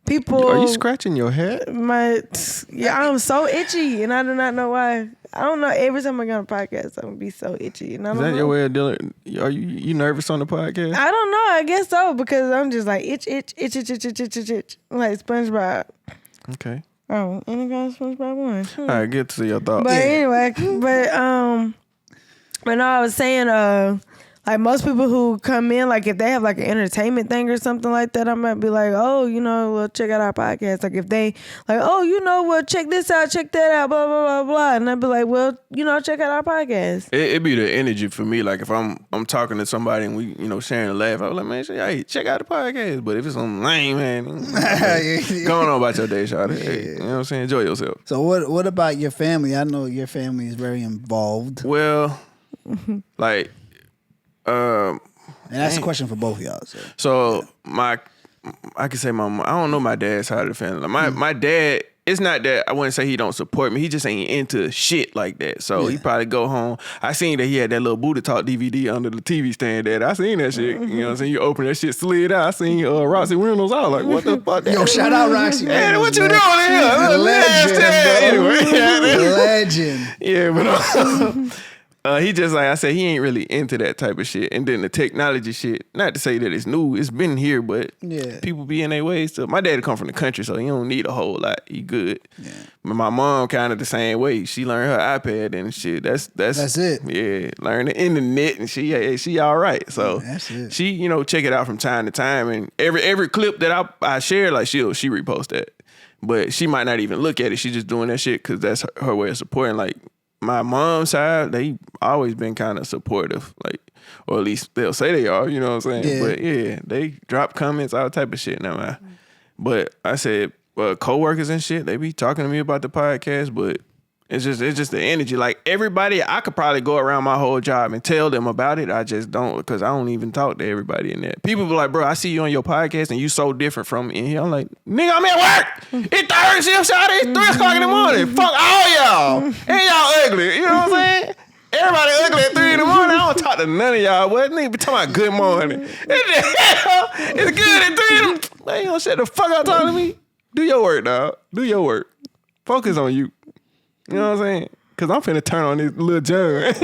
people. Are you scratching your head? I'm so itchy, and I do not know why. I don't know. Every time I get on a podcast, I'm gonna be so itchy, and I Is don't that know. your way of dealing? Are you nervous on the podcast? I don't know. I guess so because I'm just like itch. I'm like SpongeBob. Okay. Oh, any kind of SpongeBob one. All right, get to your thoughts. But anyway, but no, I was saying like most people who come in, like if they have like an entertainment thing or something like that, I might be like, oh, well, check out our podcast. Like if they like, oh, well, check this out, check that out, blah, blah, blah, blah. And I'd be like, well, check out our podcast. It be the energy for me. Like if I'm talking to somebody and we, sharing a laugh, I was like, man, hey, check out the podcast. But if it's something lame, man, going on about your day, shawty. Hey, you know what I'm saying? Enjoy yourself. So what about your family? I know your family is very involved. Well, like, and that's a question for both of y'all. So I can say I don't know my dad's side of the family. Like my dad, it's not that I wouldn't say he don't support me. He just ain't into shit like that. So he probably go home. I seen that he had that little Booty Talk DVD under the TV stand there. I seen that shit. You know what I'm saying? You open that shit, slid out. I seen Roxy Reynolds. I was like, what the fuck? Yo, shout out Roxy Man, Reynolds. what you doing here? Legend, Anyway. Legend. Yeah, but he just like I said, he ain't really into that type of shit. And then the technology shit, not to say that it's new, it's been here, but people be in their ways too. My dad come from the country, so he don't need a whole lot. He good. Yeah. But my mom kind of the same way. She learned her iPad and shit. That's it. Yeah, learn the internet and she all right. So that's it. She check it out from time to time, and every clip that I share, like she repost that. But she might not even look at it. She just doing that shit because that's her way of supporting. Like my mom's side, they always been kind of supportive, like, or at least they'll say they are, you know what I'm saying? Yeah. But yeah, they drop comments, all type of shit now, man. But I said, coworkers and shit, they be talking to me about the podcast, but it's just the energy. Like everybody, I could probably go around my whole job and tell them about it. I just don't, because I don't even talk to everybody in there. People be like, bro, I see you on your podcast and you so different from in here. I'm like, nigga, I'm at work. It's third shift, shot. It's 3 o'clock in the morning. Fuck all y'all. And y'all ugly. You know what I'm saying? Everybody ugly at 3 in the morning. I don't talk to none of y'all. What nigga be talking about good morning? It's good at 3 in the morning. Man, you don't shut the fuck up talking to me. Do your work, dog. Do your work. Focus on you. You know what I'm saying? Because I'm finna turn on this little John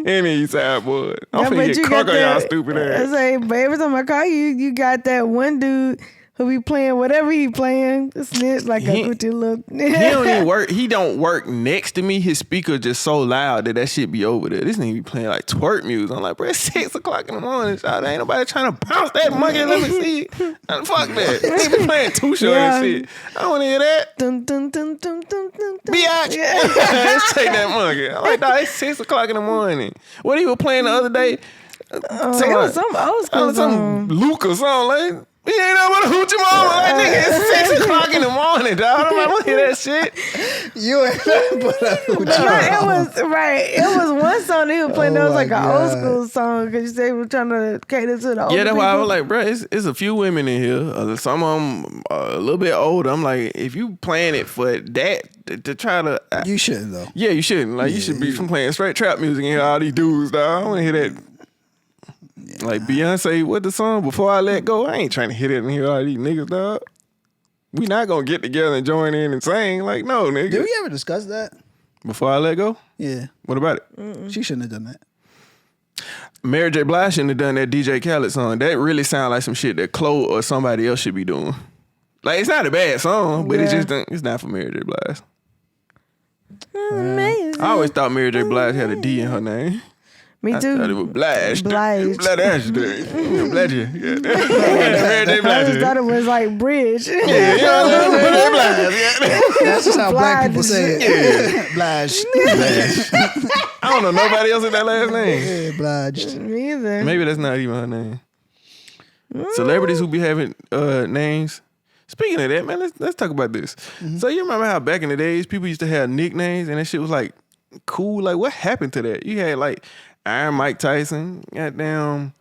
and these side boy. I'm finna get crunk on y'all stupid ass. I say, but every time I call you, you got that one dude who be playing whatever he playing. Snitch like a good little. He don't even work. He don't work next to me. His speaker just so loud that shit be over there. This nigga be playing like twerk music. I'm like, bro, it's 6 o'clock in the morning. Shot. Ain't nobody trying to bounce that monkey. Let me see it. Fuck that. He be playing too short and shit. I don't want to hear that. Dun, dun, dun, dun, dun, dun, dun. Biatch. Let's take that monkey. I'm like, dog, it's 6 o'clock in the morning. What he was playing the other day? It was some old school some Luca song. Like, he ain't know what to hoochie mama. Like, nigga, it's 6 o'clock in the morning, dog. I'm like, look at that shit. You ain't nothing but a hoochie. It was one song that he was playing that was like an old school song because you say he was trying to cater to the older Yeah, that's why I people. was like, bro, it's a few women in here. Some of them a little bit older. I'm like, if you playing it for that to try to, You shouldn't though. Yeah, you shouldn't. Like, you should be from playing straight trap music and hear all these dudes, dog. I want to hear that. Yeah. Like Beyonce, what the song? Before I Let Go, I ain't trying to hit it and hear all these niggas, dog. We not gonna get together and join in and sing. Like, no, nigga. Did we ever discuss that? Before I Let Go? Yeah. What about it? She shouldn't have done that. Mary J. Blige shouldn't have done that DJ Khaled song. That really sound like some shit that Chloe or somebody else should be doing. Like, it's not a bad song, but it's not for Mary J. Blige. Amazing. I always thought Mary J. Blige had a D in her name. Me too. I thought it was Blige. Blige. Blige. Blige. Yeah. Mary J. I Blige. just thought it was like bridge. Yeah, you know what I'm saying? Mary J. Blige. Yeah. That's just how black people say it. Yeah. Blige. I don't know nobody else with that last name. Yeah, obliged. Me either. Maybe that's not even her name. Celebrities who be having names. Speaking of that, man, let's talk about this. So you remember how back in the days people used to have nicknames and that shit was like cool? Like, what happened to that? You had like Iron Mike Tyson, goddamn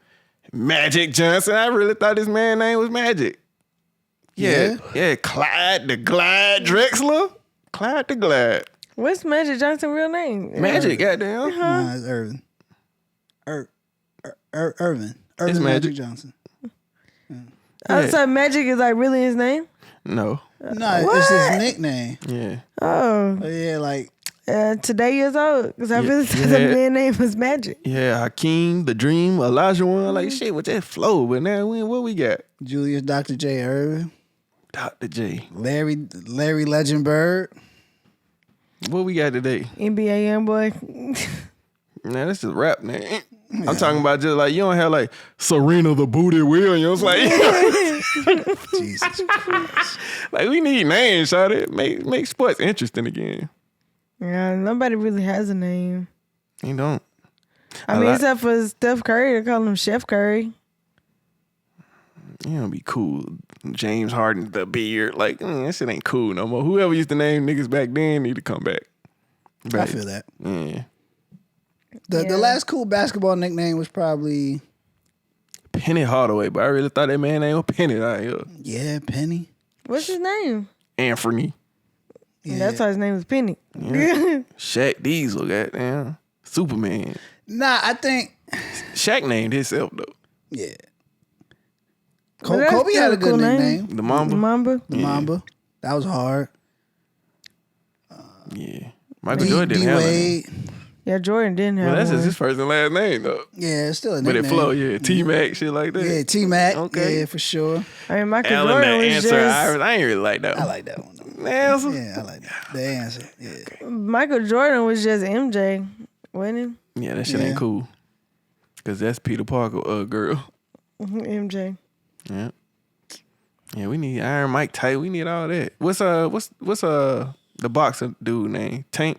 Magic Johnson. I really thought this man's name was Magic. Yeah, Clyde the Glide Drexler. Clyde the Glide. What's Magic Johnson's real name? Magic, goddamn. Nah, it's Irvin. Irvin. It's Magic Magic Johnson. Oh, so Magic is like really his name? No. No, it's his nickname. Yeah. Oh. But yeah, like. Today years old because I really thought the man's name was Magic. Yeah, Hakeem, The Dream, Elijah One. Like, shit, with that flow. But now, what we got? Julius Dr. J. Irvin. Dr. J. Larry Legend Bird. What we got today? NBA young boy. Nah, that's just rap name. I'm talking about just like, you don't have like Serena the Booty Williams. Like, Jesus Christ. like we need names, shawty. Make sports interesting again. Yeah, nobody really has a name. You don't. I mean, except for Steph Curry, they call him Chef Curry. You know, be cool. James Harden, the beard. Like, that shit ain't cool no more. Whoever used to name niggas back then need to come back. I feel that. Yeah. The last cool basketball nickname was probably Penny Hardaway, but I really thought that man name was Penny out here. Yeah, Penny. What's his name? Anthony. Yeah. That's why his name was Penny. Yeah. Shaq Diesel, goddamn. Superman. Nah, I think Shaq named himself though. yeah. But Kobe that's had a still good a cool name. nickname. The Mamba. Mamba. The Mamba. That was hard. Yeah. Michael Jordan didn't have that name. D-Wade. Yeah, Jordan didn't have Well, that's one. just his first and last name though. Yeah, it's still a But nickname. it flow, yeah. T-Mac, shit like that. Yeah, T-Mac. Okay. Yeah, for sure. I mean, Michael Allen, Jordan the was answer, just... Iris. I ain't really like that I one. like that one though. The answer? Yeah, I like that. The answer. Yeah. Michael Jordan was just MJ, wasn't Yeah, that shit Yeah. ain't cool. Cause that's Peter Parker, girl. he? MJ. Yeah. Yeah, we need Iron Mike Tight. We need all that. What's the boxer dude name? Tank.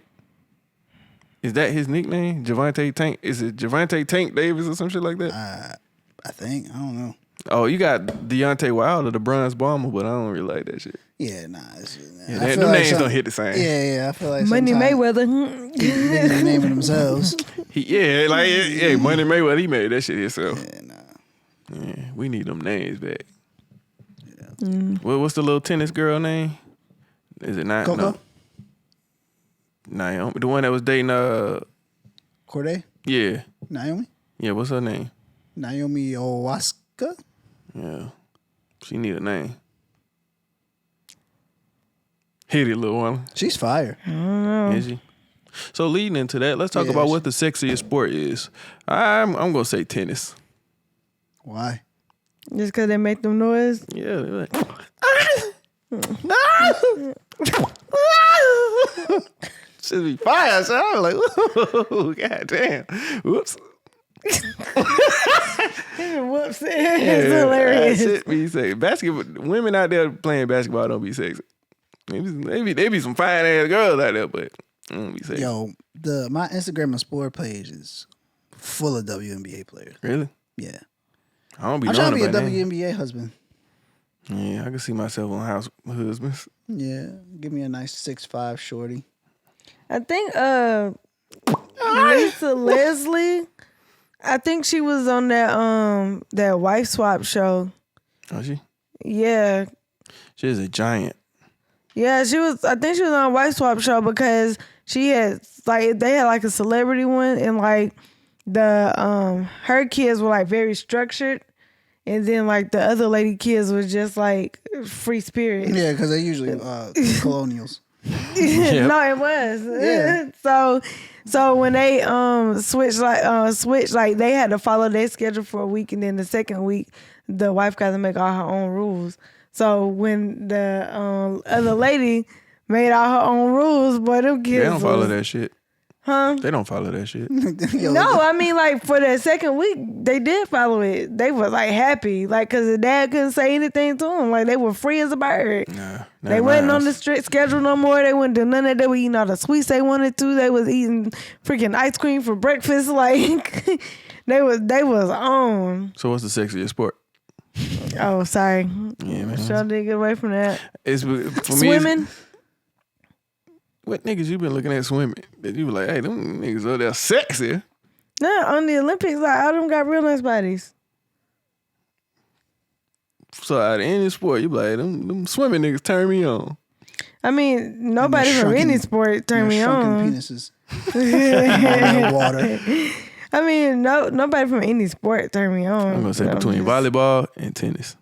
Is that his nickname? Javante Tank? Is it Javante Tank Davis or some shit like that? I think. I don't know. Oh, you got Deontay Wilder, the bronze bomber, but I don't really like that shit. Yeah, nah. It's, Yeah, I them feel like names don't hit the same. Yeah, I feel like Money sometimes Mayweather. niggas naming themselves. Money Mayweather, he made that shit himself. Yeah, nah. Yeah, we need them names back. Yeah. What's the little tennis girl name? Is it not? Coco? No. Naomi, the one that was dating Corday? yeah. Naomi? Yeah, what's her name? Naomi Osaka? Yeah. She need a name. Hit it, little one. She's fire. Is she? So leading into that, let's talk Yeah, about what the sexiest sport is. I'm gonna say tennis. Why? Just because they make them noise. Yeah, they're like, should be fire. So I was like, ooh, god damn. Whoops. Whoops. It's hilarious. That shit be sexy. Basketball, women out there playing basketball don't be sexy. Maybe they be some fine ass girls out there, but they don't be sexy. Yo, my Instagram Explorer page is full of WNBA players. Really? Yeah. I don't be I'm trying knowing to be a about that. WNBA husband. Yeah, I can see myself on House Husbands. Yeah. Give me a nice 6'5" shorty. I think Lisa Leslie, I think she was on that wife swap show. Oh, she? Yeah. She's a giant. Yeah, she was. I think she was on a wife swap show because she had they had like a celebrity one, and like the her kids were like very structured, and then like the other lady kids was just like free spirit. Yeah, because they usually colonials. Yep. No, it was. Yeah. So when they switched like they had to follow their schedule for a week, and then the second week the wife got to make all her own rules. So when the other lady made all her own rules, boy, them kids They don't follow that shit. Huh? They don't follow that shit. Yo, No, I mean like for that second week, they did follow it. They was like happy, like because the dad couldn't say anything to them. Like they were free as a bird. Nah, They wasn't on the strict schedule no more. They wouldn't do none of that. They were eating all the sweets they wanted to. They was eating freaking ice cream for breakfast. Like they was on. So what's the sexiest sport? Oh, sorry. Yeah, man. Sure did get away from that. It's for me. Swimming. What niggas you been looking at swimming? That you be like, hey, them niggas over there sexy. No, on the Olympics, like all them got real nice bodies. So out of any sport, you be like, them swimming niggas turn me on. I mean, nobody from shrunken- any sport turned me shrunken on. penises. In the water. I mean, nobody from any sport turned me on. I'm gonna say But between just- volleyball and tennis.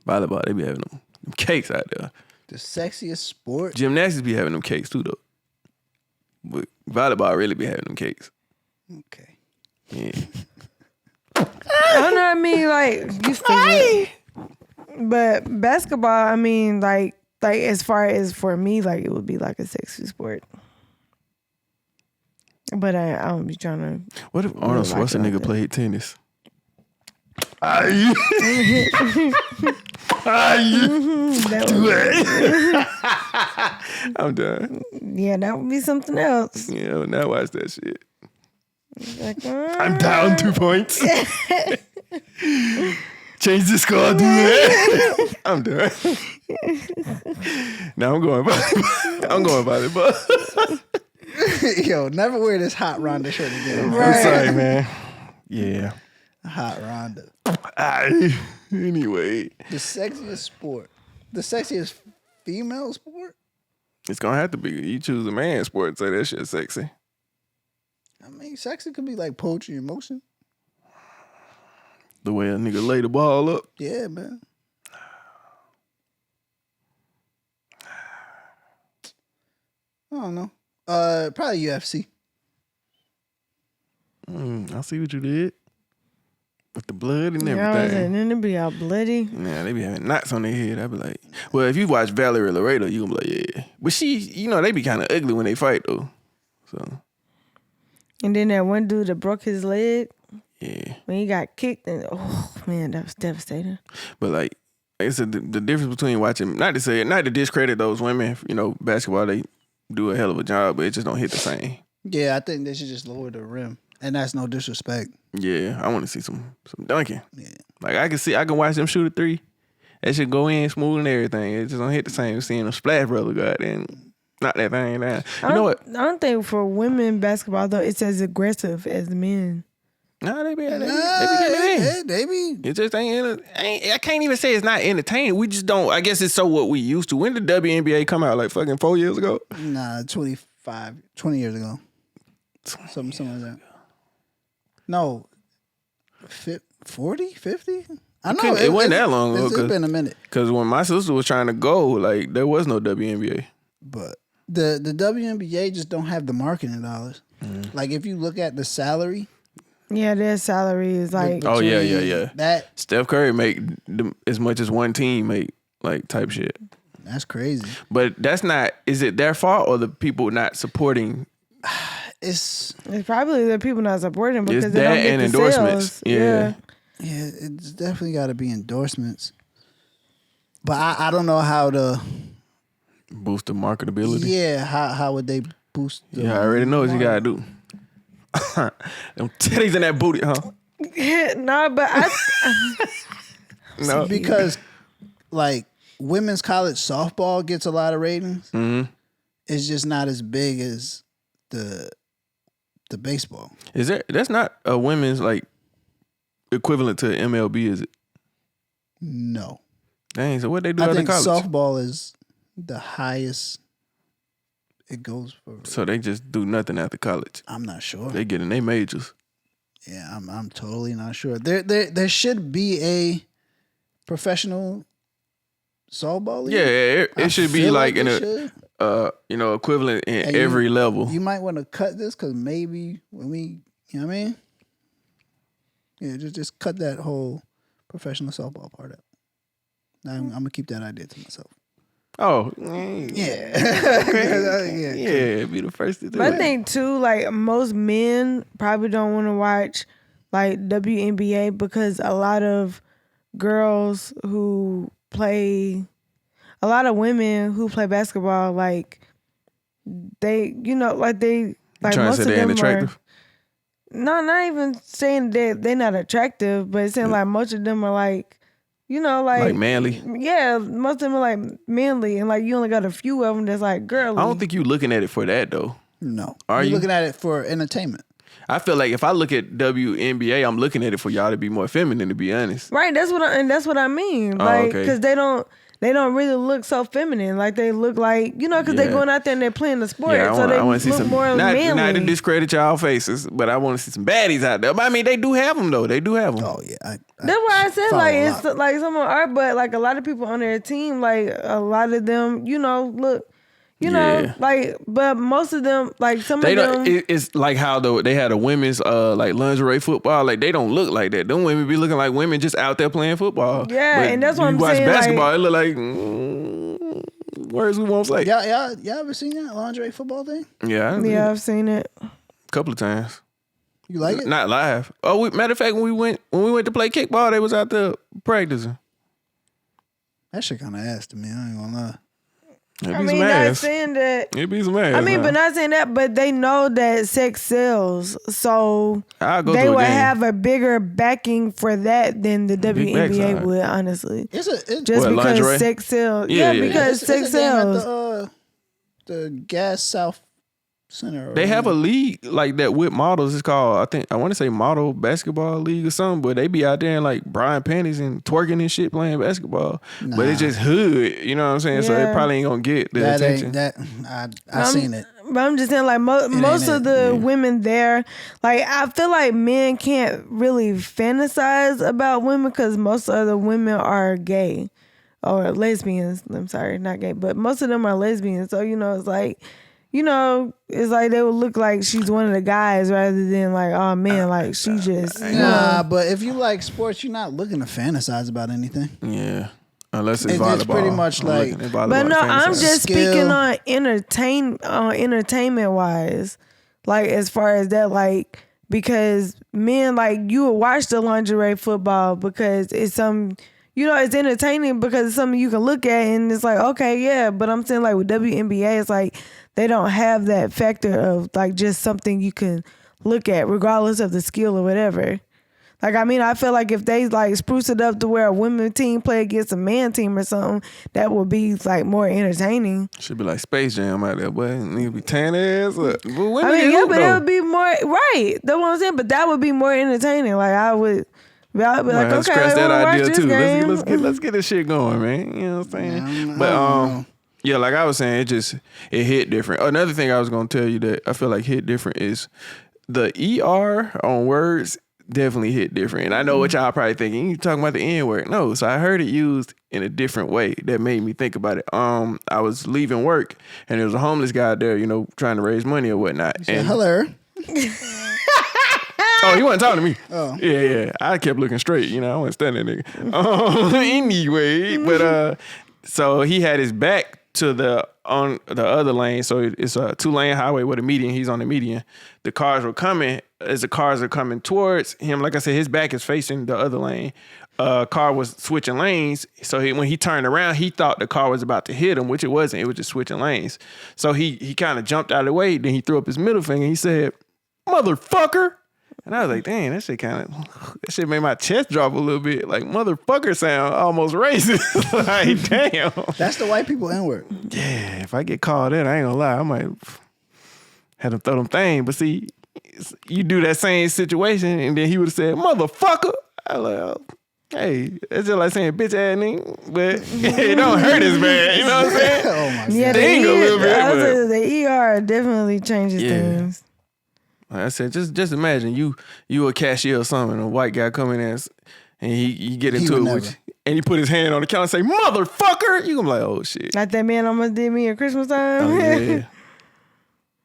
Volleyball, they be having them cakes out there. The sexiest sport? Gymnastics be having them cakes too, though. But volleyball really be having them cakes. Okay. Yeah. I don't know what I mean, like, you stupid. But basketball, I mean, like as far as for me, like, it would be like a sexy sport. But I don't be trying to. What if Arnold like it like Schwarzenegger that. played tennis? I'm done. Yeah, that would be something else. Yeah, now watch that shit. Like, I'm down 2 points. Change the score, do that. I'm done. Now I'm going volleyball. Yo, never wear this hot Ronda shirt again. I'm sorry, man. Yeah. Hot Ronda. Anyway. The sexiest sport. The sexiest female sport? It's gonna have to be. You choose a man sport, say that shit sexy. I mean, sexy could be like poetry in motion. The way a nigga lay the ball up. Yeah, man. I don't know. Probably UFC. I see what you did. With the blood and yeah, everything. and then it be all bloody. Yeah, they be having knots on their head. I be like, well, if you watch Valerie Laredo, you gonna be like, yeah. But she, you know, they be kind of ugly when they fight though. So. And then that one dude that broke his leg Yeah. when he got kicked, and oh man, that was devastating. But like I said, the difference between watching, not to discredit those women, you know, basketball, they do a hell of a job, but it just don't hit the same. Yeah, I think they should just lower the rim. And that's no disrespect. Yeah, I want to see some dunking. Yeah. Like I can watch them shoot a three. That should go in smooth and everything. It just don't hit the same as seeing them splash brother got and knock that thing down. You know what? I don't think for women basketball though it's as aggressive as men. Nah, they be getting it in. They be. It just ain't. I can't even say it's not entertaining. We just don't. I guess it's so what we used to. When did WNBA come out? Like fucking 4 years ago? Nah, 20 years ago. Something like that. No, 40, 50? I know. It wasn't that long ago. It's been a minute. Because when my sister was trying to go, like, there was no WNBA. But the WNBA just don't have the marketing dollars. Like, if you look at the salary. Yeah, their salary is like. Oh, yeah. That Steph Curry make as much as one team make, like, type shit. That's crazy. But that's not, is it their fault or the people not supporting? It's probably the people not supporting because It's they don't that get and the endorsements. sales. Yeah. Yeah, it's definitely got to be endorsements. But I don't know how to Boost the marketability. Yeah, how would they boost? Yeah, I already know what you gotta do. Them titties in that booty, huh? No, but No, because like women's college softball gets a lot of ratings. Mm-hmm. It's just not as big as the baseball. Is there? That's not a women's like equivalent to MLB, is it? No, Dang. So what they do I out in think college? softball is the highest it goes for. So they just do nothing after college. I'm not sure. They get in their majors. Yeah, I'm totally not sure. There should be a professional softball league. Yeah, it should be feel like in it a should. equivalent in And every level. You might want to cut this because maybe when we, you know what I mean? Yeah, just cut that whole professional softball part out. I'm gonna keep that idea to myself. Oh, Yeah, yeah, be the first to do But I it. think too, like most men probably don't want to watch like WNBA because a lot of girls who play, a lot of women who play basketball, like they, like they, like Trying to most say of they them ain't attractive. no, not even saying that they're not attractive, but saying like most of them are like, Like manly. yeah, most of them are like manly, and like you only got a few of them that's like girly. I don't think you looking at it for that though. No, Are you're you? looking at it for entertainment? I feel like if I look at WNBA, I'm looking at it for y'all to be more feminine. To be honest. Right, that's what I mean. Like, okay. because they don't really look so feminine. Like they look like because they're Yeah. going out there and they're playing the sport, Yeah, so they I want to see look some. more Not manly. to discredit y'all faces, but I want to see some baddies out there. But I mean, they do have them though. They do have them. Oh yeah, That's why I said follow like a it's lot. like some are, but like a lot of people on their team, like a lot of them, look. Yeah. Like, but most of them, like some They of don't. them, It's like how they had a women's like lingerie football. Like they don't look like that. Them women be looking like women just out there playing football. Yeah, But and that's what you I'm watch saying, basketball, like- it look like words we won't say. y'all ever seen that lingerie football thing? Yeah. yeah, I've seen it. A couple of times. You like it? Not live. Oh, matter of fact, when we went to play kickball, they was out there practicing. That shit kind of ass to me. I ain't gonna lie. I mean, not saying that. It'd be some ass. I mean, but not saying that. But they know that sex sells, so they would have a bigger backing for that than the WNBA would. Honestly, it's just what, because lingerie? sex sells. Yeah, because sex sells. At the Gas South Center. They have a league like that with models. It's called, I want to say Model Basketball League or something, but they be out there in like bra panties and twerking and shit playing basketball. Nah. But it's just hood, you know what I'm saying? Yeah. So they probably ain't gonna get the attention. I seen it. But I'm just saying, like, most of the women there, like, I feel like men can't really fantasize about women because most of the women are gay or lesbians. I'm sorry, not gay, but most of them are lesbians. So, it's like, it's like they would look like she's one of the guys rather than like, oh man, like she just. Nah, but if you like sports, you're not looking to fantasize about anything. Yeah. Unless it's volleyball. It's pretty much like. But no, I'm just speaking on entertainment wise. Like as far as that, like, because men, like, you would watch the lingerie football because it's some. It's entertaining because it's something you can look at and it's like, okay, yeah. But I'm saying like with WNBA, it's like they don't have that factor of like just something you can look at regardless of the skill or whatever. Like, I mean, I feel like if they like spruce it up to where a women team play against a man team or something, that would be like more entertaining. Should be like Space Jam out there, boy. Need to be tan ass up. But it would be more, right. That's what I'm saying. But that would be more entertaining. Like, I would be like, okay, scratch that idea too. Let's get this shit going, man. You know what I'm saying? But yeah, like I was saying, it hit different. Another thing I was gonna tell you that I feel like hit different is the ER on words definitely hit different. And I know what y'all probably thinking, you talking about the N-word. No, so I heard it used in a different way that made me think about it. I was leaving work and there was a homeless guy there, trying to raise money or whatnot. And hello. Oh, he wasn't talking to me. Oh. Yeah. I kept looking straight, I wasn't standing there. Anyway, but so he had his back to on the other lane. So it's a 2-lane highway with a median. He's on the median. The cars were coming. As the cars are coming towards him, like I said, his back is facing the other lane. Car was switching lanes. So when he turned around, he thought the car was about to hit him, which it wasn't. It was just switching lanes. So he kind of jumped out of the way. Then he threw up his middle finger. He said, "Motherfucker." And I was like, dang, that shit made my chest drop a little bit. Like, motherfucker sound almost racist. Like, damn. That's the white people N-word. Yeah, if I get called that, I ain't gonna lie. I might have to throw them things. But see, you do that same situation, and then he would have said, "Motherfucker." I like, hey, that's just like saying bitch ass nigga, but it don't hurt as bad. You know what I'm saying? Oh my God. Yeah, the ER definitely changes things. Like I said, just imagine you a cashier or something, and a white guy come in and he get into it with you, and he put his hand on the counter and say, "Motherfucker," you gonna be like, oh shit. Like that man almost did me at Christmas time. Oh, yeah.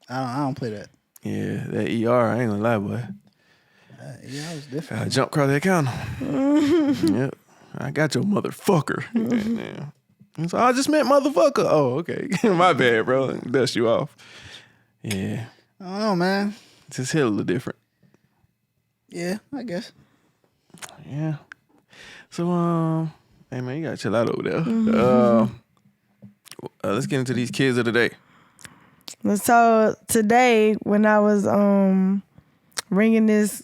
I don't play that. Yeah, that ER, I ain't gonna lie, boy. Yeah, I was different. I jumped across that counter. Yep, I got your motherfucker. Yeah. So I just meant motherfucker. Oh, okay. My bad, bro. Dust you off. Yeah. I don't know, man. Just hit a little different. Yeah, I guess. Yeah. So, hey man, you gotta chill out over there. Let's get into these kids of the day. So today, when I was ringing this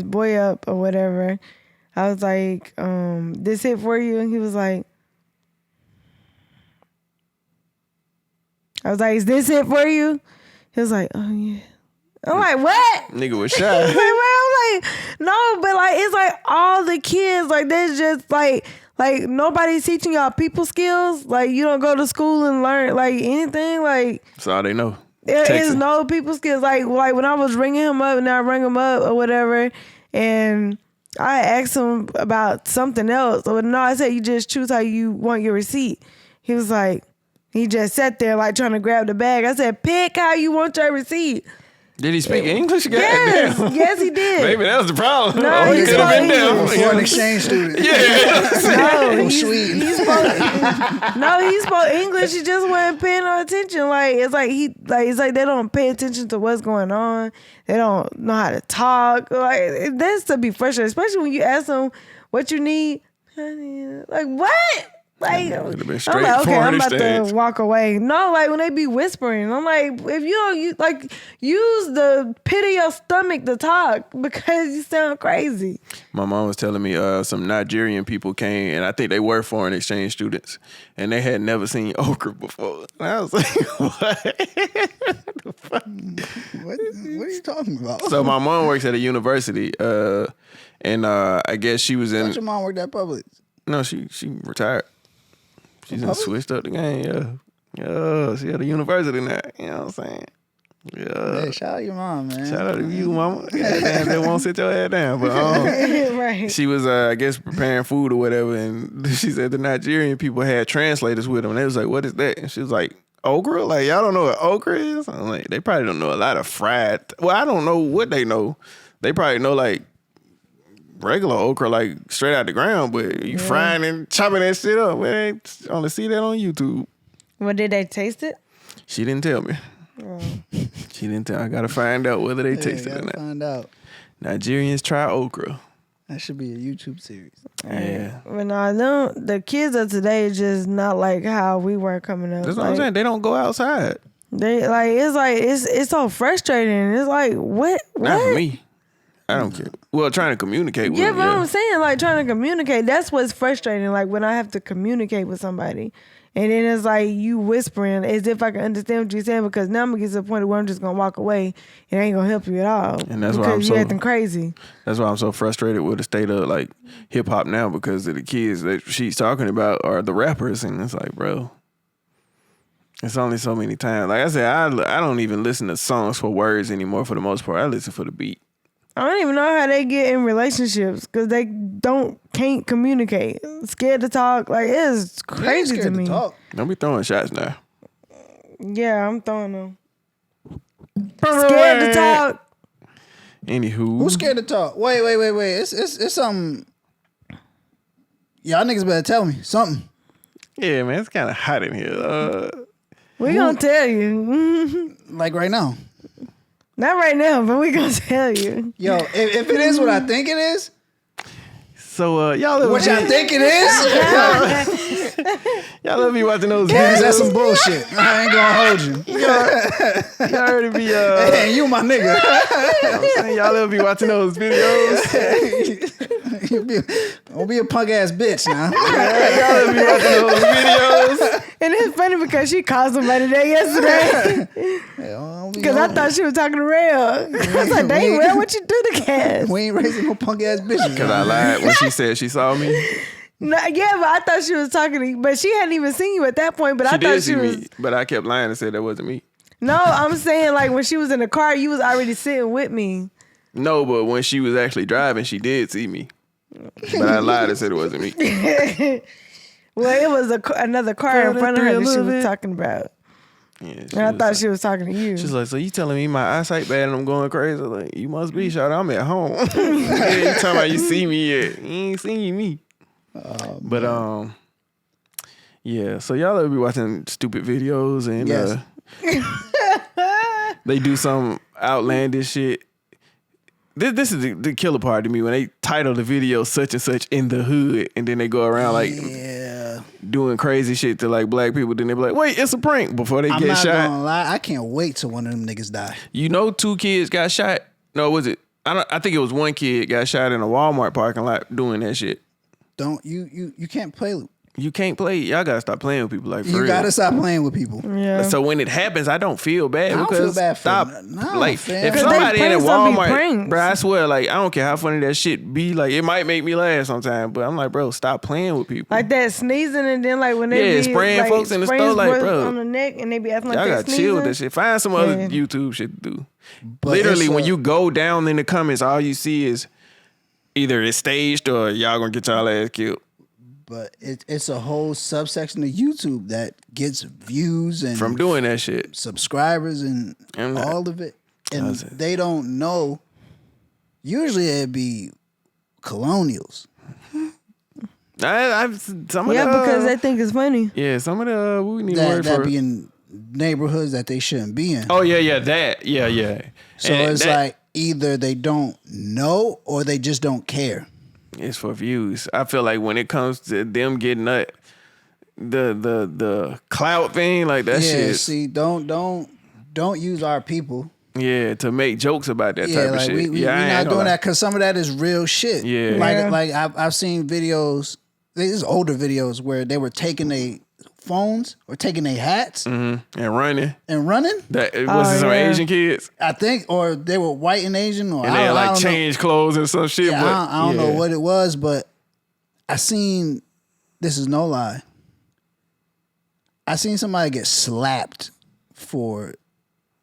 boy up or whatever, I was like, "This hit for you?" And he was like, I was like, "Is this it for you?" He was like, "Oh yeah." I'm like, "What?" Nigga was shy. I'm like, no, but like it's like all the kids, like there's just like nobody's teaching y'all people skills. Like you don't go to school and learn like anything. Like that's all they know. There is no people skills. Like when I was ringing him up and I rang him up or whatever, and I asked him about something else. So no, I said you just choose how you want your receipt. He was like, he just sat there like trying to grab the bag. I said, pick how you want your receipt. Did he speak English? Yes, Goddamn. yes, he did. Maybe that was the problem. No, He he could have spoke been down. English. For an exchange student. No, From Sweden. he spoke English. He just wasn't paying no attention. Like it's like they don't pay attention to what's going on. They don't know how to talk. Like that's to be frustrating, especially when you ask them what you need. Like what? Like I'm It'd have been like, straight okay, foreign I'm about exchange. to walk away. No, like when they be whispering, I'm like, if you don't use the pit of your stomach to talk because you sound crazy. My mom was telling me some Nigerian people came, and I think they were foreign exchange students, and they had never seen okra before. And I was like, what? What are you talking about? So my mom works at a university, and I guess she was in. Your mom worked at Publix. No, she retired. She's switched up the game. Yeah, she at a university now. You know what I'm saying? Yeah. Hey, shout out your mom, man. Shout out to you, mama. Goddamn, they won't sit your head down. But Right. she was, I guess, preparing food or whatever, and she said the Nigerian people had translators with them. They was like, "What is that?" And she was like, "Okra? Like y'all don't know what okra is?" I'm like, "They probably don't know a lot of fried. Well, I don't know what they know. They probably know like regular okra, like straight out the ground, but you frying and chopping that shit up. Man, I only see that on YouTube." Well, did they taste it? She didn't tell me. She didn't tell. I gotta find out whether they tasted it or not. Find out. Nigerians try okra. That should be a YouTube series. Yeah. But no, the kids of today is just not like how we were coming up. That's what I'm saying. They don't go outside. They it's so frustrating. It's like what? Not for me. I don't care. Well, trying to communicate with them. But I'm saying like trying to communicate. That's what's frustrating. Like when I have to communicate with somebody, and then it's like you whispering as if I can understand what you're saying, because now I'm gonna get to the point where I'm just gonna walk away and it ain't gonna help you at all. And that's why because you're acting crazy. That's why I'm so frustrated with the state of like hip hop now, because of the kids that she's talking about are the rappers, and it's like, bro, it's only so many times. Like I said, I don't even listen to songs for words anymore. For the most part, I listen for the beat. I don't even know how they get in relationships because they can't communicate. Scared to talk. Like it's crazy to me. Don't be throwing shots now. Yeah, I'm throwing them. Scared to talk. Anywho, Who's scared to talk? Wait. It's something. Y'all niggas better tell me something. Yeah, man, it's kind of hot in here. We gonna tell you. Like right now. Not right now, but we gonna tell you. Yo, if it is what I think it is, So y'all what y'all think it is, y'all ever be watching those that's videos? some bullshit. I ain't gonna hold you. Y'all heard it be Hey, you my nigga. y'all ever be watching those videos? Don't be a punk ass bitch now. Y'all ever be watching those videos? And it's funny because she called somebody that yesterday. Because I thought she was talking to Rell. I was like, dang, Rell, what you do to Cass? We ain't raising no punk ass bitches. Because I lied when she said she saw me. No, yeah, but I thought she was talking to you. But she hadn't even seen you at that point. But I She thought did she see was. me, but I kept lying and said that wasn't me. No, I'm saying like when she was in the car, you was already sitting with me. No, but when she was actually driving, she did see me. But I lied and said it wasn't me. Well, it was another car in front of her that she was talking about. Yeah, And I thought she was talking to you. She's like, so you telling me my eyesight bad and I'm going crazy? I'm like, you must be, shawty. I'm at home. Yeah, you talking about you see me yet? You ain't seen me. But yeah. So y'all ever be watching stupid videos and Yes. they do some outlandish shit. This is the killer part to me, when they title the video such and such in the hood, and then they go around like doing crazy shit to like black people. Then they be like, wait, it's a prank, before they I'm get not shot. gonna lie. I can't wait till one of them niggas die. You know, 2 kids got shot. No, was it? I think it was 1 kid got shot in a Walmart parking lot doing that shit. Don't you can't play. You can't play. Y'all gotta stop playing with people like for You real. gotta stop playing with people. Yeah. So when it happens, I don't feel bad I don't because feel bad for stop. no, Like fam. if 'Cause somebody in a pranks don't be Walmart, pranks. bro, I swear, like I don't care how funny that shit be. Like it might make me laugh sometimes, but I'm like, bro, stop playing with people. Like that sneezing, and then like when they be spraying like, folks in the spraying store, like, folks bro, on the neck, and they be acting like Y'all they're gotta sneezing. chill with that shit. Find some other Yeah. YouTube shit to do. But Literally, it's when you go down in the comments, all you see is either it's staged or y'all gonna get y'all ass killed. But it's a whole subsection of YouTube that gets views and From doing that shit. subscribers and And all of it. and they don't know. Usually it'd be colonials. Because they think it's funny. Yeah, some of the we need that be in neighborhoods that they shouldn't be in. Oh yeah, that yeah. So it's like either they don't know or they just don't care. It's for views. I feel like when it comes to them getting the clout thing, like that shit. Yeah, see, don't use our people. Yeah, to make jokes about that type of shit. We're not doing that because some of that is real shit. Yeah. Like I've seen videos, these older videos where they were taking their phones or taking their hats and running. That was some Asian kids, I think, or they were white and Asian, or and they had changed clothes and some shit. Yeah, but I don't know what it was, but I seen. This is no lie. I seen somebody get slapped for,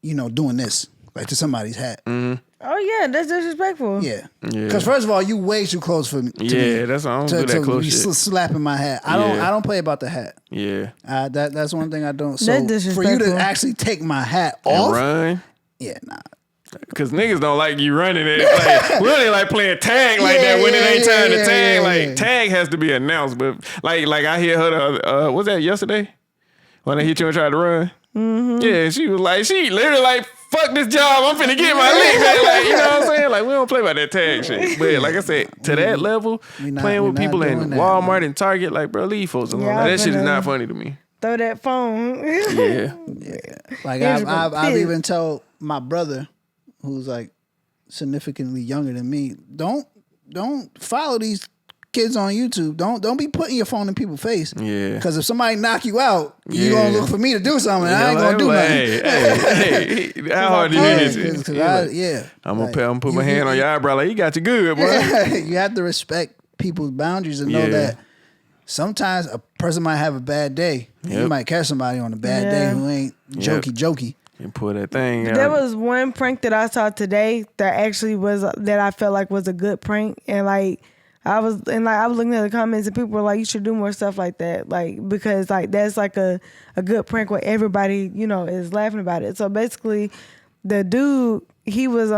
doing this, like to somebody's hat. Mm-hmm. Oh yeah, that's disrespectful. Yeah. Because first of all, you way too close for me. That's why I don't do that close shit. Slapping my hat. I don't play about the hat. Yeah. That's one thing I don't. So That's disrespectful. for you to actually take my hat off, and run. Yeah, nah. Cause niggas don't like you running it. Like, we only like playing tag like that when it ain't time to tag. Tag has to be announced. But like I hear her. Was that yesterday when I hit you and tried to run? Mm-hmm. Yeah, she literally like, fuck this job. I'm finna get my lick back. Like, you know what I'm saying? Like, we don't play by that tag shit. But like I said, to that level, playing with people in Walmart and Target, like, bro, leave folks alone. That shit is not funny to me. Throw that phone. Yeah. Like I've even told my brother, who's like significantly younger than me, don't follow these kids on YouTube. Don't be putting your phone in people's face. Yeah. Because if somebody knock you out, you gonna look for me to do something. I ain't gonna do nothing. Hey, how hard is it? I'm gonna put my hand on your eyebrow like, you got you good, boy. You have to respect people's boundaries and know that sometimes a person might have a bad day. You might catch somebody on a bad day who ain't jokey. And pull that thing out. There was one prank that I saw today that actually was that I felt like was a good prank, and I was looking at the comments and people were like, you should do more stuff like that, like, because like that's like a good prank where everybody is laughing about it. So basically, the dude, he was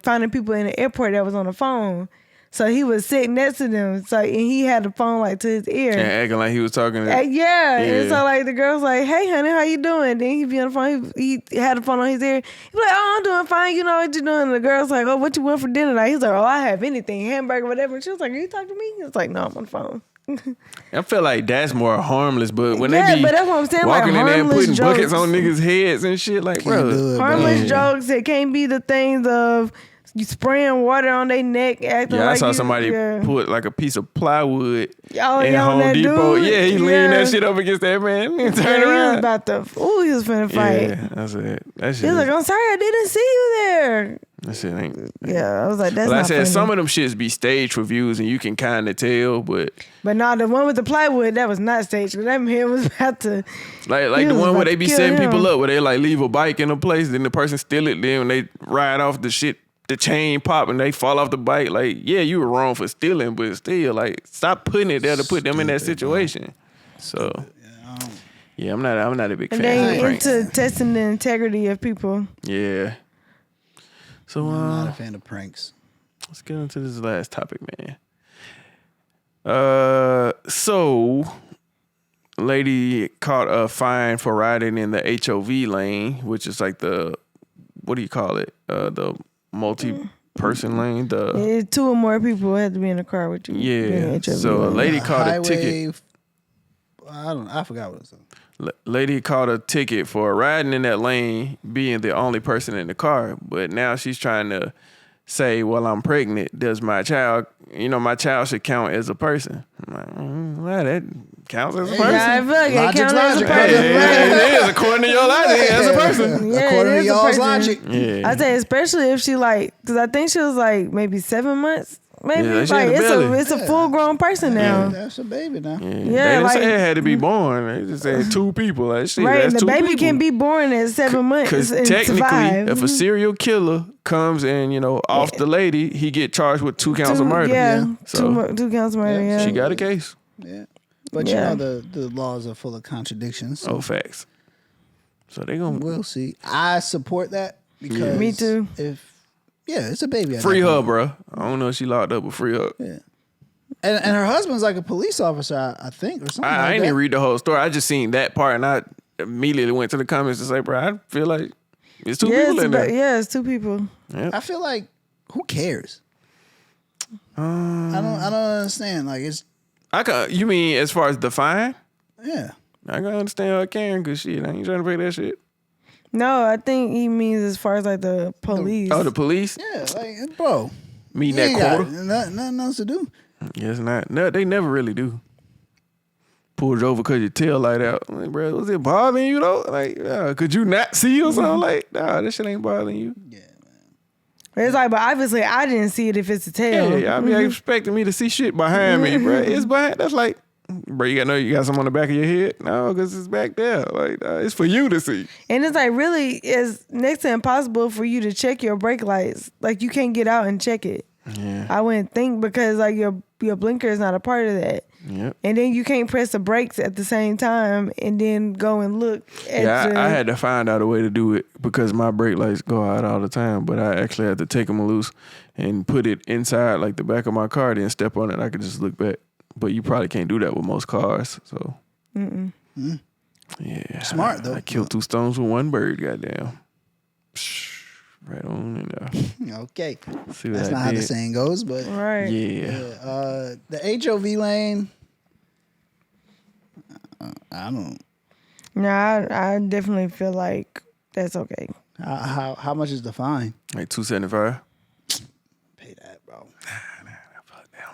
finding people in the airport that was on the phone. So he was sitting next to them, and he had the phone like to his ear, and acting like he was talking. And so like the girl's like, "Hey, honey, how you doing?" Then he be on the phone. He had the phone on his ear. He be like, "Oh, I'm doing fine. You know what you doing?" And the girl's like, "Oh, what you want for dinner tonight?" He's like, "Oh, I have anything, hamburger, whatever." And she was like, "Are you talking to me?" He was like, "No, I'm on the phone." I feel like that's more harmless, but when they be but that's what I'm saying, walking like, in there and putting jokes, buckets on niggas' heads and shit, like, bro, harmless jokes. It can't be the things of you spraying water on their neck, acting like I saw somebody put like a piece of plywood in on Home Depot. Dude? Yeah, he leaned that shit up against that man and turned around. He was finna fight. Yeah, that's it. That shit. He was like, "I'm sorry, I didn't see you there." That shit ain't. Yeah, I was like, that's not funny. Some of them shits be staged for views and you can kind of tell, but nah, the one with the plywood, that was not staged. That man was about to like the one where they be setting people up, where they like leave a bike in a place, then the person steal it, then when they ride off the shit, the chain pop and they fall off the bike. Like, yeah, you were wrong for stealing, but still, like, stop putting it there to put them in that situation. So, I'm not a big fan. And of pranks. into testing the integrity of people. Yeah. So, I'm not a fan of pranks. Let's get into this last topic, man. So, lady caught a fine for riding in the HOV lane, which is like the, what do you call it? The multi-person lane. Two or more people have to be in the car with you. Yeah. So a lady caught a ticket. I forgot what it was. Lady caught a ticket for riding in that lane, being the only person in the car. But now she's trying to say, well, I'm pregnant. Does my child should count as a person? I'm like, well, that counts as a person. Yeah, I feel like it counts as a person. It is, according to your logic, as a person. Yeah, according to y'all's logic. Yeah. I say, especially if she because I think she was maybe 7 months. Maybe it's a full grown person now. Yeah, that's a baby now. Yeah, they didn't say it had to be born. They just said 2 people. Like, shit, right, that's the 2 baby people. can be born at 7 months. Because technically, if a serial killer comes and off the lady, he get charged with 2 counts of murder. Yeah, so 2 counts of murder. Yeah, she got a case. Yeah, but the laws are full of contradictions. So. Oh, facts. So they gonna. We'll see. I support that Because Me too. It's a baby. Free her, bro. I don't know if she locked up, but free her. Yeah. And her husband's like a police officer, I think, or something. I didn't even read the whole story. I just seen that part, and I immediately went to the comments to say, bro, I feel like it's two people in there. Yeah, it's 2 people. Yep. I feel like, who cares? I don't understand. Like, it's... You mean as far as the fine? Yeah. I can understand her caring, because shit, I ain't trying to pay that shit. No, I think he means as far as like the police. Oh, the police? Yeah, like, bro. Meeting that quota? Nothing else to do. Yes, not. No, they never really do. Pulled you over because your tail light out. I'm like, bro, was it bothering you though? Like, could you not see or something? Like, nah, this shit ain't bothering you. Yeah, man. It's like, but obviously I didn't see it if it's a tail. Yeah, y'all be expecting me to see shit behind me, bro. It's behind. That's like, bro, you got something on the back of your head? No, because it's back there. Like, it's for you to see. And it's like really, it's next to impossible for you to check your brake lights. Like you can't get out and check it. Yeah. I wouldn't think because like your blinker is not a part of that. Yep. And then you can't press the brakes at the same time and then go and look at I had to find out a way to do it because my brake lights go out all the time, but I actually had to take them loose and put it inside like the back of my car, then step on it and I could just look back. But you probably can't do that with most cars, so. Yeah. Smart, though. I killed 2 stones with 1 bird, goddamn. Right on in there. Okay. See what That's not how the saying goes, but... right. Yeah. The HOV lane... I don't... No, I definitely feel like that's okay. How much is the fine? Like $275. Pay that, bro.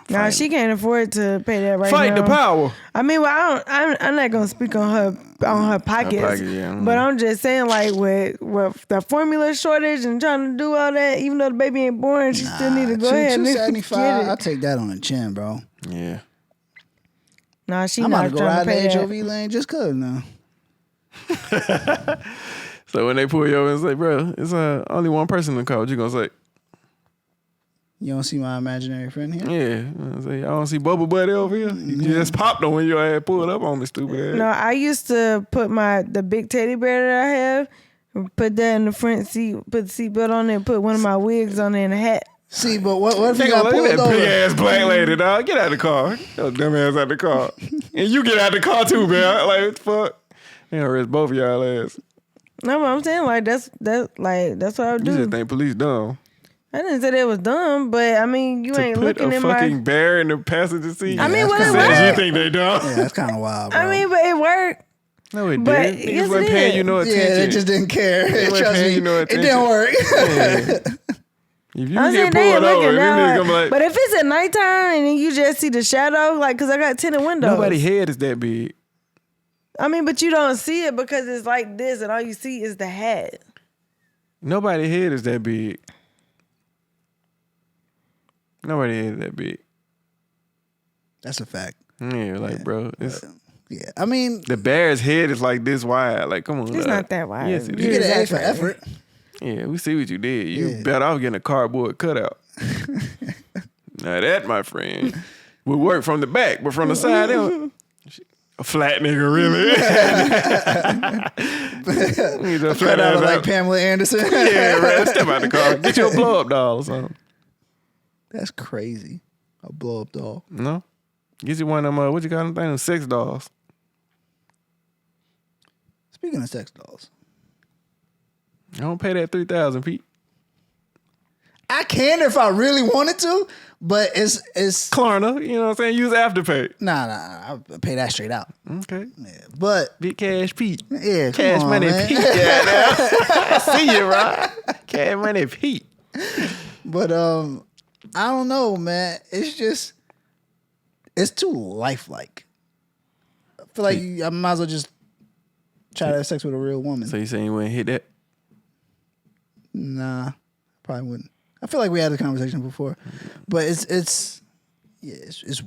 Nah, she can't afford to pay that right now. Fight the power. I mean, well, I'm not gonna speak on her pockets, but I'm just saying, like with the formula shortage and trying to do all that, even though the baby ain't born, she still need to go ahead and get it. I'll take that on the chin, bro. Yeah. Nah, she I'm not about to go trying ride to pay the that. HOV lane just cause now. So when they pull you over and say, bro, it's only one person in the car, what you gonna say? You don't see my imaginary friend here? Yeah. I say, I don't see Bubba Buddy over here. You just popped on when your ass pulled up on me, stupid ass. No, I used to put the big teddy bear that I have, put that in the front seat, put the seatbelt on it, put one of my wigs on it and a hat. See, but what if you got Look pulled at that over? big ass black lady, dog. Get out of the car. Yo, dumb ass out the car. And you get out the car too, man. Like, what the fuck? They gonna arrest both of y'all ass. No, but I'm saying like that's what I would do. You just think police dumb. I didn't say they was dumb, but I mean, you ain't looking in my... To put a fucking bear in the passenger seat? I mean, well, it Says you worked. think they dumb? Yeah, that's kind of wild, bro. I mean, but it worked. No, it But didn't. yes, Niggas wasn't it paying did. you no attention. Yeah, they just didn't care. wasn't Trust paying me, you no it didn't work. Yeah. If you I'm saying get they ain't pulled over, looking if you niggas now. gonna be like, But if it's at nighttime and then you just see the shadow, like, because I got tinted windows. nobody's head is that big. I mean, but you don't see it because it's like this and all you see is the hat. Nobody's head is that big. Nobody's head is that big. That's a fact. Yeah, like, bro, it's... Yeah, I mean, The bear's head is like this wide. Like, come on. It's dog. not that wide. Yes, it you is. get an A for Exactly. effort. Yeah, we see what you did. You Yeah. better off getting a cardboard cutout. Now that, my friend, would work from the back, but from the side, a flat nigga, really. He's a flat Cut out ass like out. Pamela Anderson. Yeah, right. Step out the car. Get your blow up doll or something. That's crazy. A blow up doll. No? Get you one of them, what you call them things? Sex dolls. Speaking of sex dolls, I don't pay that $3,000, Pete. I can if I really wanted to, but it's Klarna, you know what I'm saying? Use Afterpay. nah. I pay that straight out. Okay. Yeah, but Big Cash Pete. yeah, come Cash on, Money man. Pete. Yeah, I see you, right? Cash Money Pete. But I don't know, man. It's just it's too lifelike. I feel like I might as well just try to have sex with a real woman. So you saying you wouldn't hit that? Nah, probably wouldn't. I feel like we had a conversation before, but it's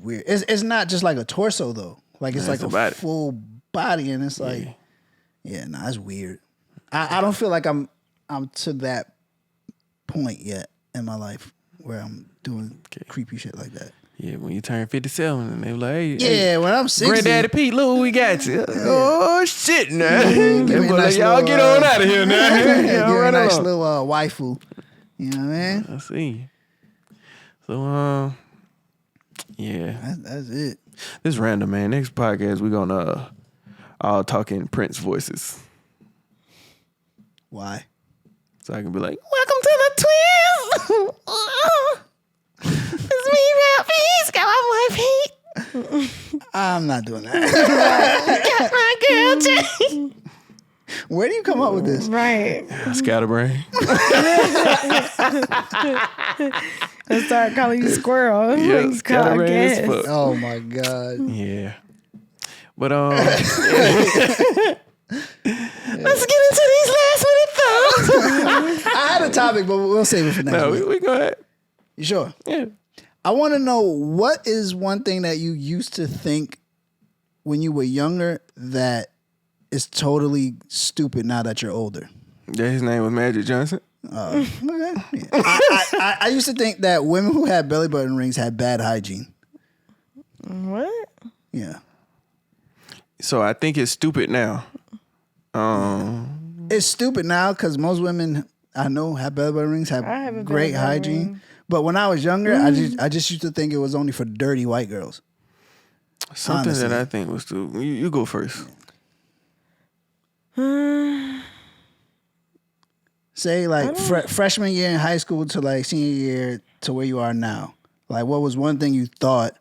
weird. It's not just like a torso though. Like it's Nah, like it's a a body. full body, and it's like, nah, it's weird. I don't feel like I'm to that point yet in my life where I'm doing creepy shit like that. Yeah, when you turn 57 and they be like, hey, Yeah, hey, when I'm 60. Granddaddy Pete, look who we got you. Oh, shit, now. Give me a nice Y'all little, get on out of here now. Give Y'all me a run nice along. little waifu. You know what I mean? I see. So, yeah. That's it. This is random, man. Next podcast, we're going to all talk in Prince voices. Why? So I can be like, welcome to the Twins. It's me, Rell Beatz. Got my wife Pete. I'm not doing that. Got my girl Jay. Where do you come up with this? Right. Scatterbrain. Let's start calling you Squirrel. Yeah, He's called scatterbrain as Gas. fuck. Oh my God. Yeah. But let's get into these last minute thoughts. I had a topic, but we'll save it for next No, week. we go ahead. You sure? Yeah. I want to know, what is one thing that you used to think when you were younger that is totally stupid now that you're older? Yeah, his name was Magic Johnson. Okay. Yeah. I used to think that women who had belly button rings had bad hygiene. What? Yeah. So I think it's stupid now. It's stupid now because most women I know have belly button rings, have I have a great belly button hygiene. ring. But when I was younger, I just used to think it was only for dirty white girls. Something Honestly. that I think was stupid. You go first. Say like freshman year in high school to like senior year to where you are now. Like, what was one thing you thought?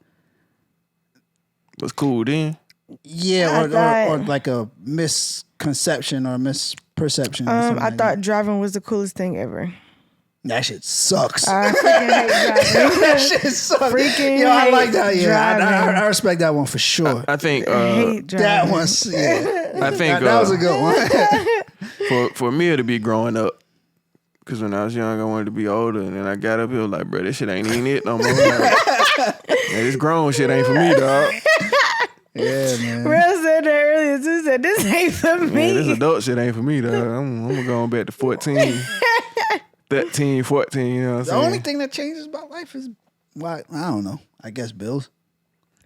Was cool then. Yeah, or like a misconception or misperception. Or something I like thought driving was the coolest thing ever. that shit sucks. I freaking hate driving. That shit sucks. Freaking Yo, I hate like that. Yeah, driving. I respect that one for sure. I think hate driving. That one's yeah. I think That was a good one. for me to be growing up. Cause when I was young, I wanted to be older, and then I got up here like, bro, this shit ain't even it no more. Like, this grown shit ain't for me, dog. Yeah, man. Rell said that earlier too. He said this ain't for me. Man, this adult shit ain't for me, dog. I'm gonna go on back to 14, 13, 14. You know what I'm The saying? only thing that changes about life is why I don't know. I guess bills.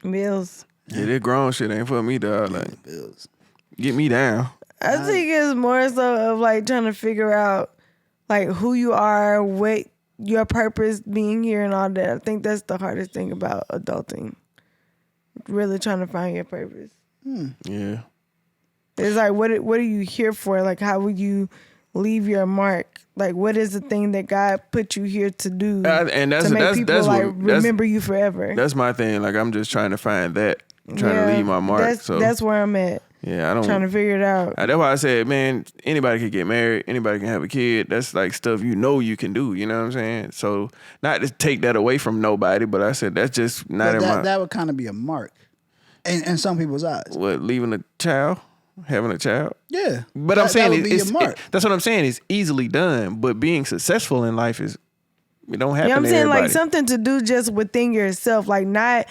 Bills. Yeah, this grown shit ain't for me, dog. Like, Bills. get me down. I think it's more so of like trying to figure out like who you are, what your purpose being here and all that. I think that's the hardest thing about adulting. Really trying to find your purpose. Yeah. It's like what are you here for? Like how would you leave your mark? Like what is the thing that God put you here to do? And that's to make that's people that's like what that's, remember you forever. that's my thing. Like I'm just trying to find that. I'm trying to leave my mark. That's where I'm at. Yeah, I don't. Trying to figure it out. That's why I said, man, anybody can get married, anybody can have a kid. That's like stuff you can do. You know what I'm saying? So not to take that away from nobody, but I said that's just not But in my. that would kind of be a mark in some people's eyes. What, leaving a child, having a child. Yeah, But I'm saying that would be it's your mark. that's what I'm saying. It's easily done, but being successful in life is it don't happen. Yeah, I'm to saying everybody. like something to do just within yourself, like not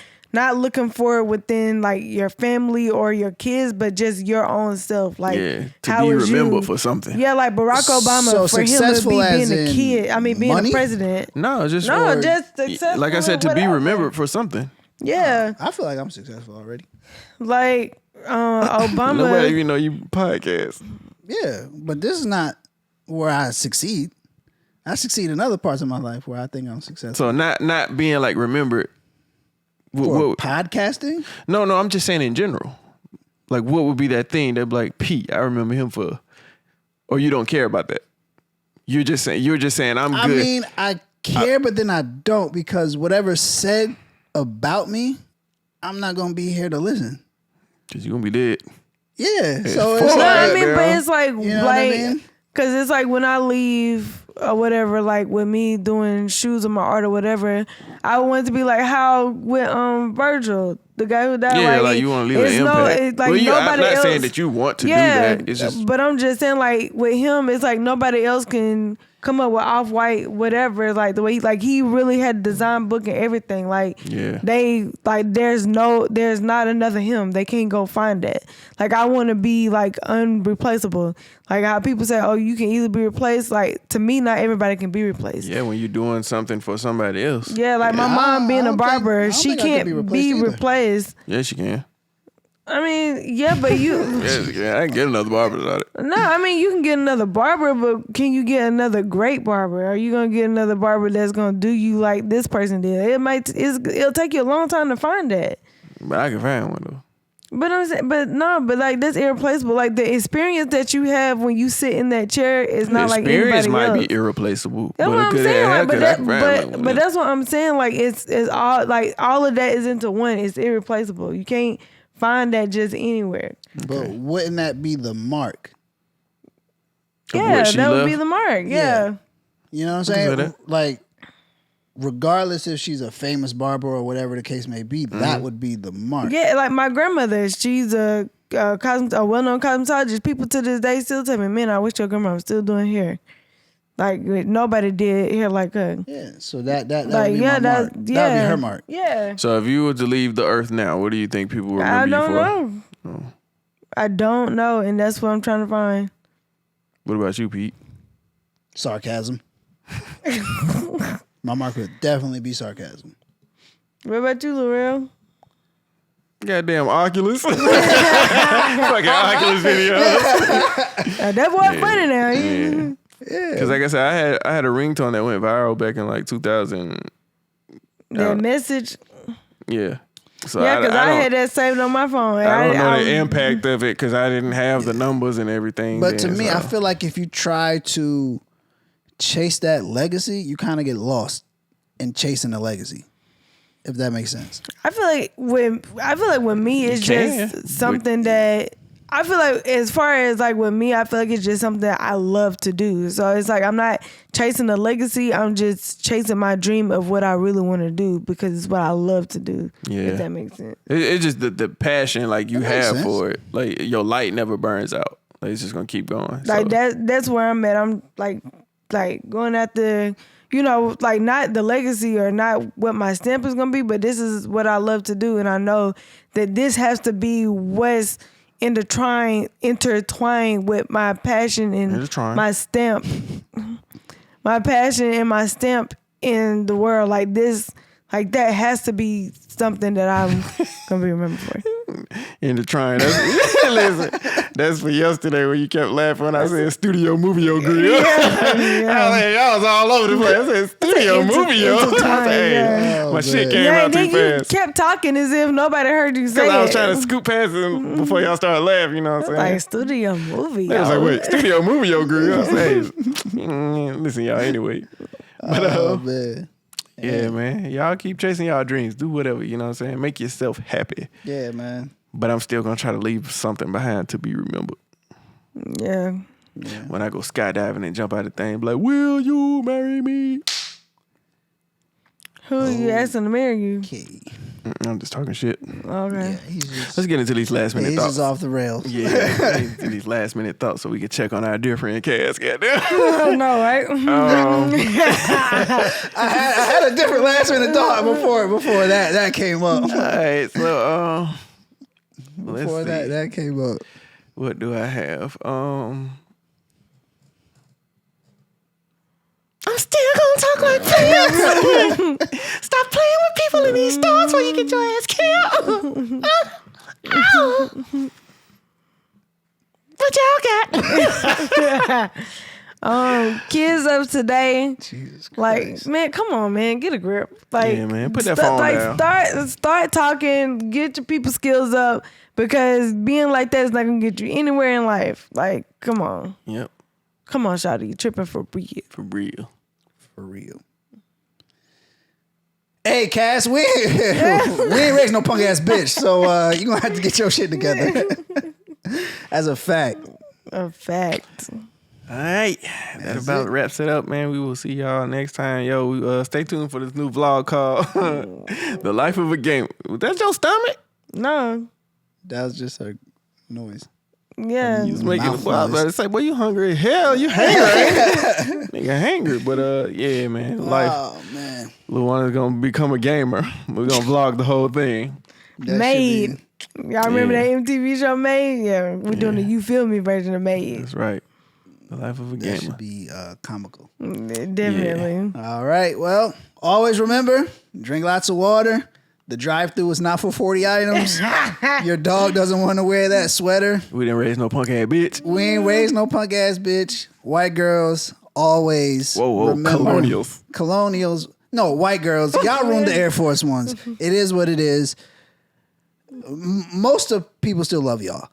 looking for it within like your family or your kids, but just your own self. Like Yeah, to how be is remembered you? for something. Yeah, like Barack Obama, So for him to successful be as being a in kid. I mean, being money? a president. No, just No, just successful. like I said, to be whatever. remembered for something. Yeah, I feel like I'm successful already. like Obama. Nobody even know you podcast. Yeah, but this is not where I succeed. I succeed in other parts of my life where I think I'm successful. So not being like remembered. For podcasting? No, I'm just saying in general. Like, what would be that thing that be like, Pete, I remember him for, or you don't care about that? You're just saying I'm good. I mean, I care, but then I don't, because whatever's said about me, I'm not gonna be here to listen. Cause you're gonna be dead. Yeah, so fuck it's No, I like, mean, but it's like, You know what I like, mean? cause it's like when I leave or whatever, like with me doing shoes or my art or whatever, I want to be like how with Virgil, the guy who died. Yeah, like you want to leave an it's impact. like I'm nobody not else, saying that you want to yeah, do that. It's just but I'm just saying like with him, it's like nobody else can come up with Off-White, whatever. Like the way he really had design book and everything. Like they like there's not another him. They can't go find that. Like I want to be like unreplaceable. Like how people say, oh, you can easily be replaced. Like to me, not everybody can be replaced. Yeah, when you're doing something for somebody else. Yeah, like my mom being a barber, she can't be replaced. Yeah, she can. I mean, yeah, but you... yeah, I can get another barber out of it. No, I mean, you can get another barber, but can you get another great barber? Are you going to get another barber that's going to do you like this person did? It'll take you a long time to find that. But I can find one, though. But I'm saying, but like that's irreplaceable. Like the experience that you have when you sit in that chair is not like anybody else. Experience might be irreplaceable. That's what I'm saying. Like, but that's what I'm saying. Like it's all like all of that is into one. It's irreplaceable. You can't find that just anywhere. But wouldn't that be the mark? Yeah, that would be the mark. Yeah. You know what I'm saying? Like, regardless if she's a famous barber or whatever the case may be, that would be the mark. Yeah, like my grandmother, she's a well-known cosmetologist. People to this day still tell me, man, I wish your grandma was still doing hair. Like nobody did hair like her. Yeah, so that like, would be my mark. That would be her mark. Yeah. So if you were to leave the earth now, what do you think people would remember you for? I don't know. Oh. I don't know, and that's what I'm trying to find. What about you, Pete? Sarcasm. My mark would definitely be sarcasm. What about you, Lorel? Goddamn Oculus. Fucking Oculus video. That boy funny now. Yeah. Because like I said, I had a ringtone that went viral back in like 2000. That message? Yeah. So yeah, because I had that saved on my phone. I don't know the impact of it because I didn't have the numbers and everything. But to me, I feel like if you try to chase that legacy, you kind of get lost in chasing the legacy. If that makes sense. I feel like with me, it's just something that I feel like as far as like with me, I feel like it's just something that I love to do. So it's like I'm not chasing the legacy. I'm just chasing my dream of what I really want to do because it's what I love to do. Yeah. If that makes sense. It's just the passion like you have for it. Like your light never burns out. Like it's just gonna keep going. Like that's where I'm at. I'm like going after, you know, like not the legacy or not what my stamp is gonna be, but this is what I love to do, and I know that this has to be what's intertwined with my passion and my stamp. My passion and my stamp in the world. Like this, like that has to be something that I'm gonna be remembered for. Intertwined. Listen, that's for yesterday when you kept laughing when I said studio movie-o grill. I was all over the place. I said studio movie-o. My shit came out too fast. You kept talking as if nobody heard you say it. Because I was trying to scoot past it before y'all started laughing, you know what I'm saying? Like studio movie. I was like, wait, studio movie-o grill. I said, listen, y'all, anyway. But, man. Yeah, man. Y'all keep chasing y'all dreams. Do whatever, you know what I'm saying? Make yourself happy. Yeah, man. But I'm still going to try to leave something behind to be remembered. Yeah. When I go skydiving and jump out of the thing, be like, will you marry me? Who are you asking to marry you? Okay. I'm just talking shit. Okay. Yeah, let's get into these last minute thoughts. He's just off the rails. Yeah, into these last minute thoughts so we can check on our different cast. Goddamn. I know, right? I had a different last minute thought before that came up. All right, so before that came up. What do I have? I'm still gonna talk like this. Stop playing with people in these stores before you get your ass killed. What y'all got? Kids of today, Jesus Christ. like, man, come on, man, get a grip. Like, yeah, man, put that phone down. Start talking, get your people skills up, because being like that is not gonna get you anywhere in life. Like, come on. Yep. Come on, shawty, you tripping for real. For real. For real. Hey, Cass, we ain't raised no punk ass bitch, so you gonna have to get your shit together. As a fact. A fact. All right. That about wraps it up, man. We will see y'all next time. Yo, stay tuned for this new vlog called The Life of a Game. Was that your stomach? No. That was just her noise. Yeah. You was making Mouthful I was about to say, boy, you hungry? Hell, you hangry? Nigga hangry. But yeah, man, life. Oh man, Luana's gonna become a gamer. We're gonna vlog the whole thing. That Made. Y'all remember Yeah. that MTV show Made? Yeah, we're doing the You Feel Me version of Made. That's right. The life of a That gamer. should be comical. Definitely. All right. Well, always remember, drink lots of water. The drive-through is not for 40 items. Your dog doesn't want to wear that sweater. We didn't raise no punk ass bitch. We ain't raised no punk ass bitch. White girls always Whoa, remember. colonials. Colonials. No, white girls. Y'all ruined the Air Force Ones. It is what it is. Most of people still love y'all.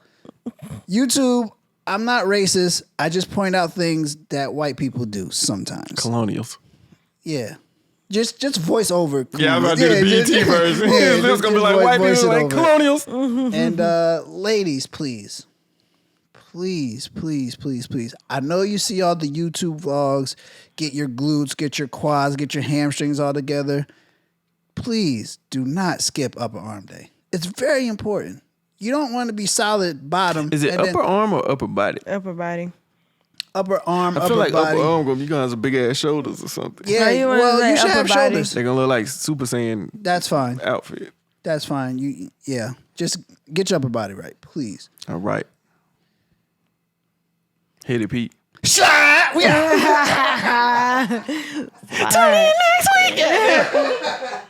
YouTube, I'm not racist. I just point out things that white people do sometimes. Colonials. Yeah. Just voice over. Yeah, I'm about to do the BET version. It's just gonna be like white voice people it like over. colonials. And ladies, please. Please, please, please, please. I know you see all the YouTube vlogs. Get your glutes, get your quads, get your hamstrings all together. Please do not skip upper arm day. It's very important. You don't want to be solid bottom. Is it and then upper arm or upper body? Upper body. upper arm, I upper feel like body? upper arm you gonna have some big ass shoulders or something. Yeah, So you wanna well, say you should upper have body? shoulders. They're gonna look like Super Saiyan That's fine. outfit. That's fine. Just get your upper body right, please. All right. Hit it, Pete. Shot! We out. Tune in next week.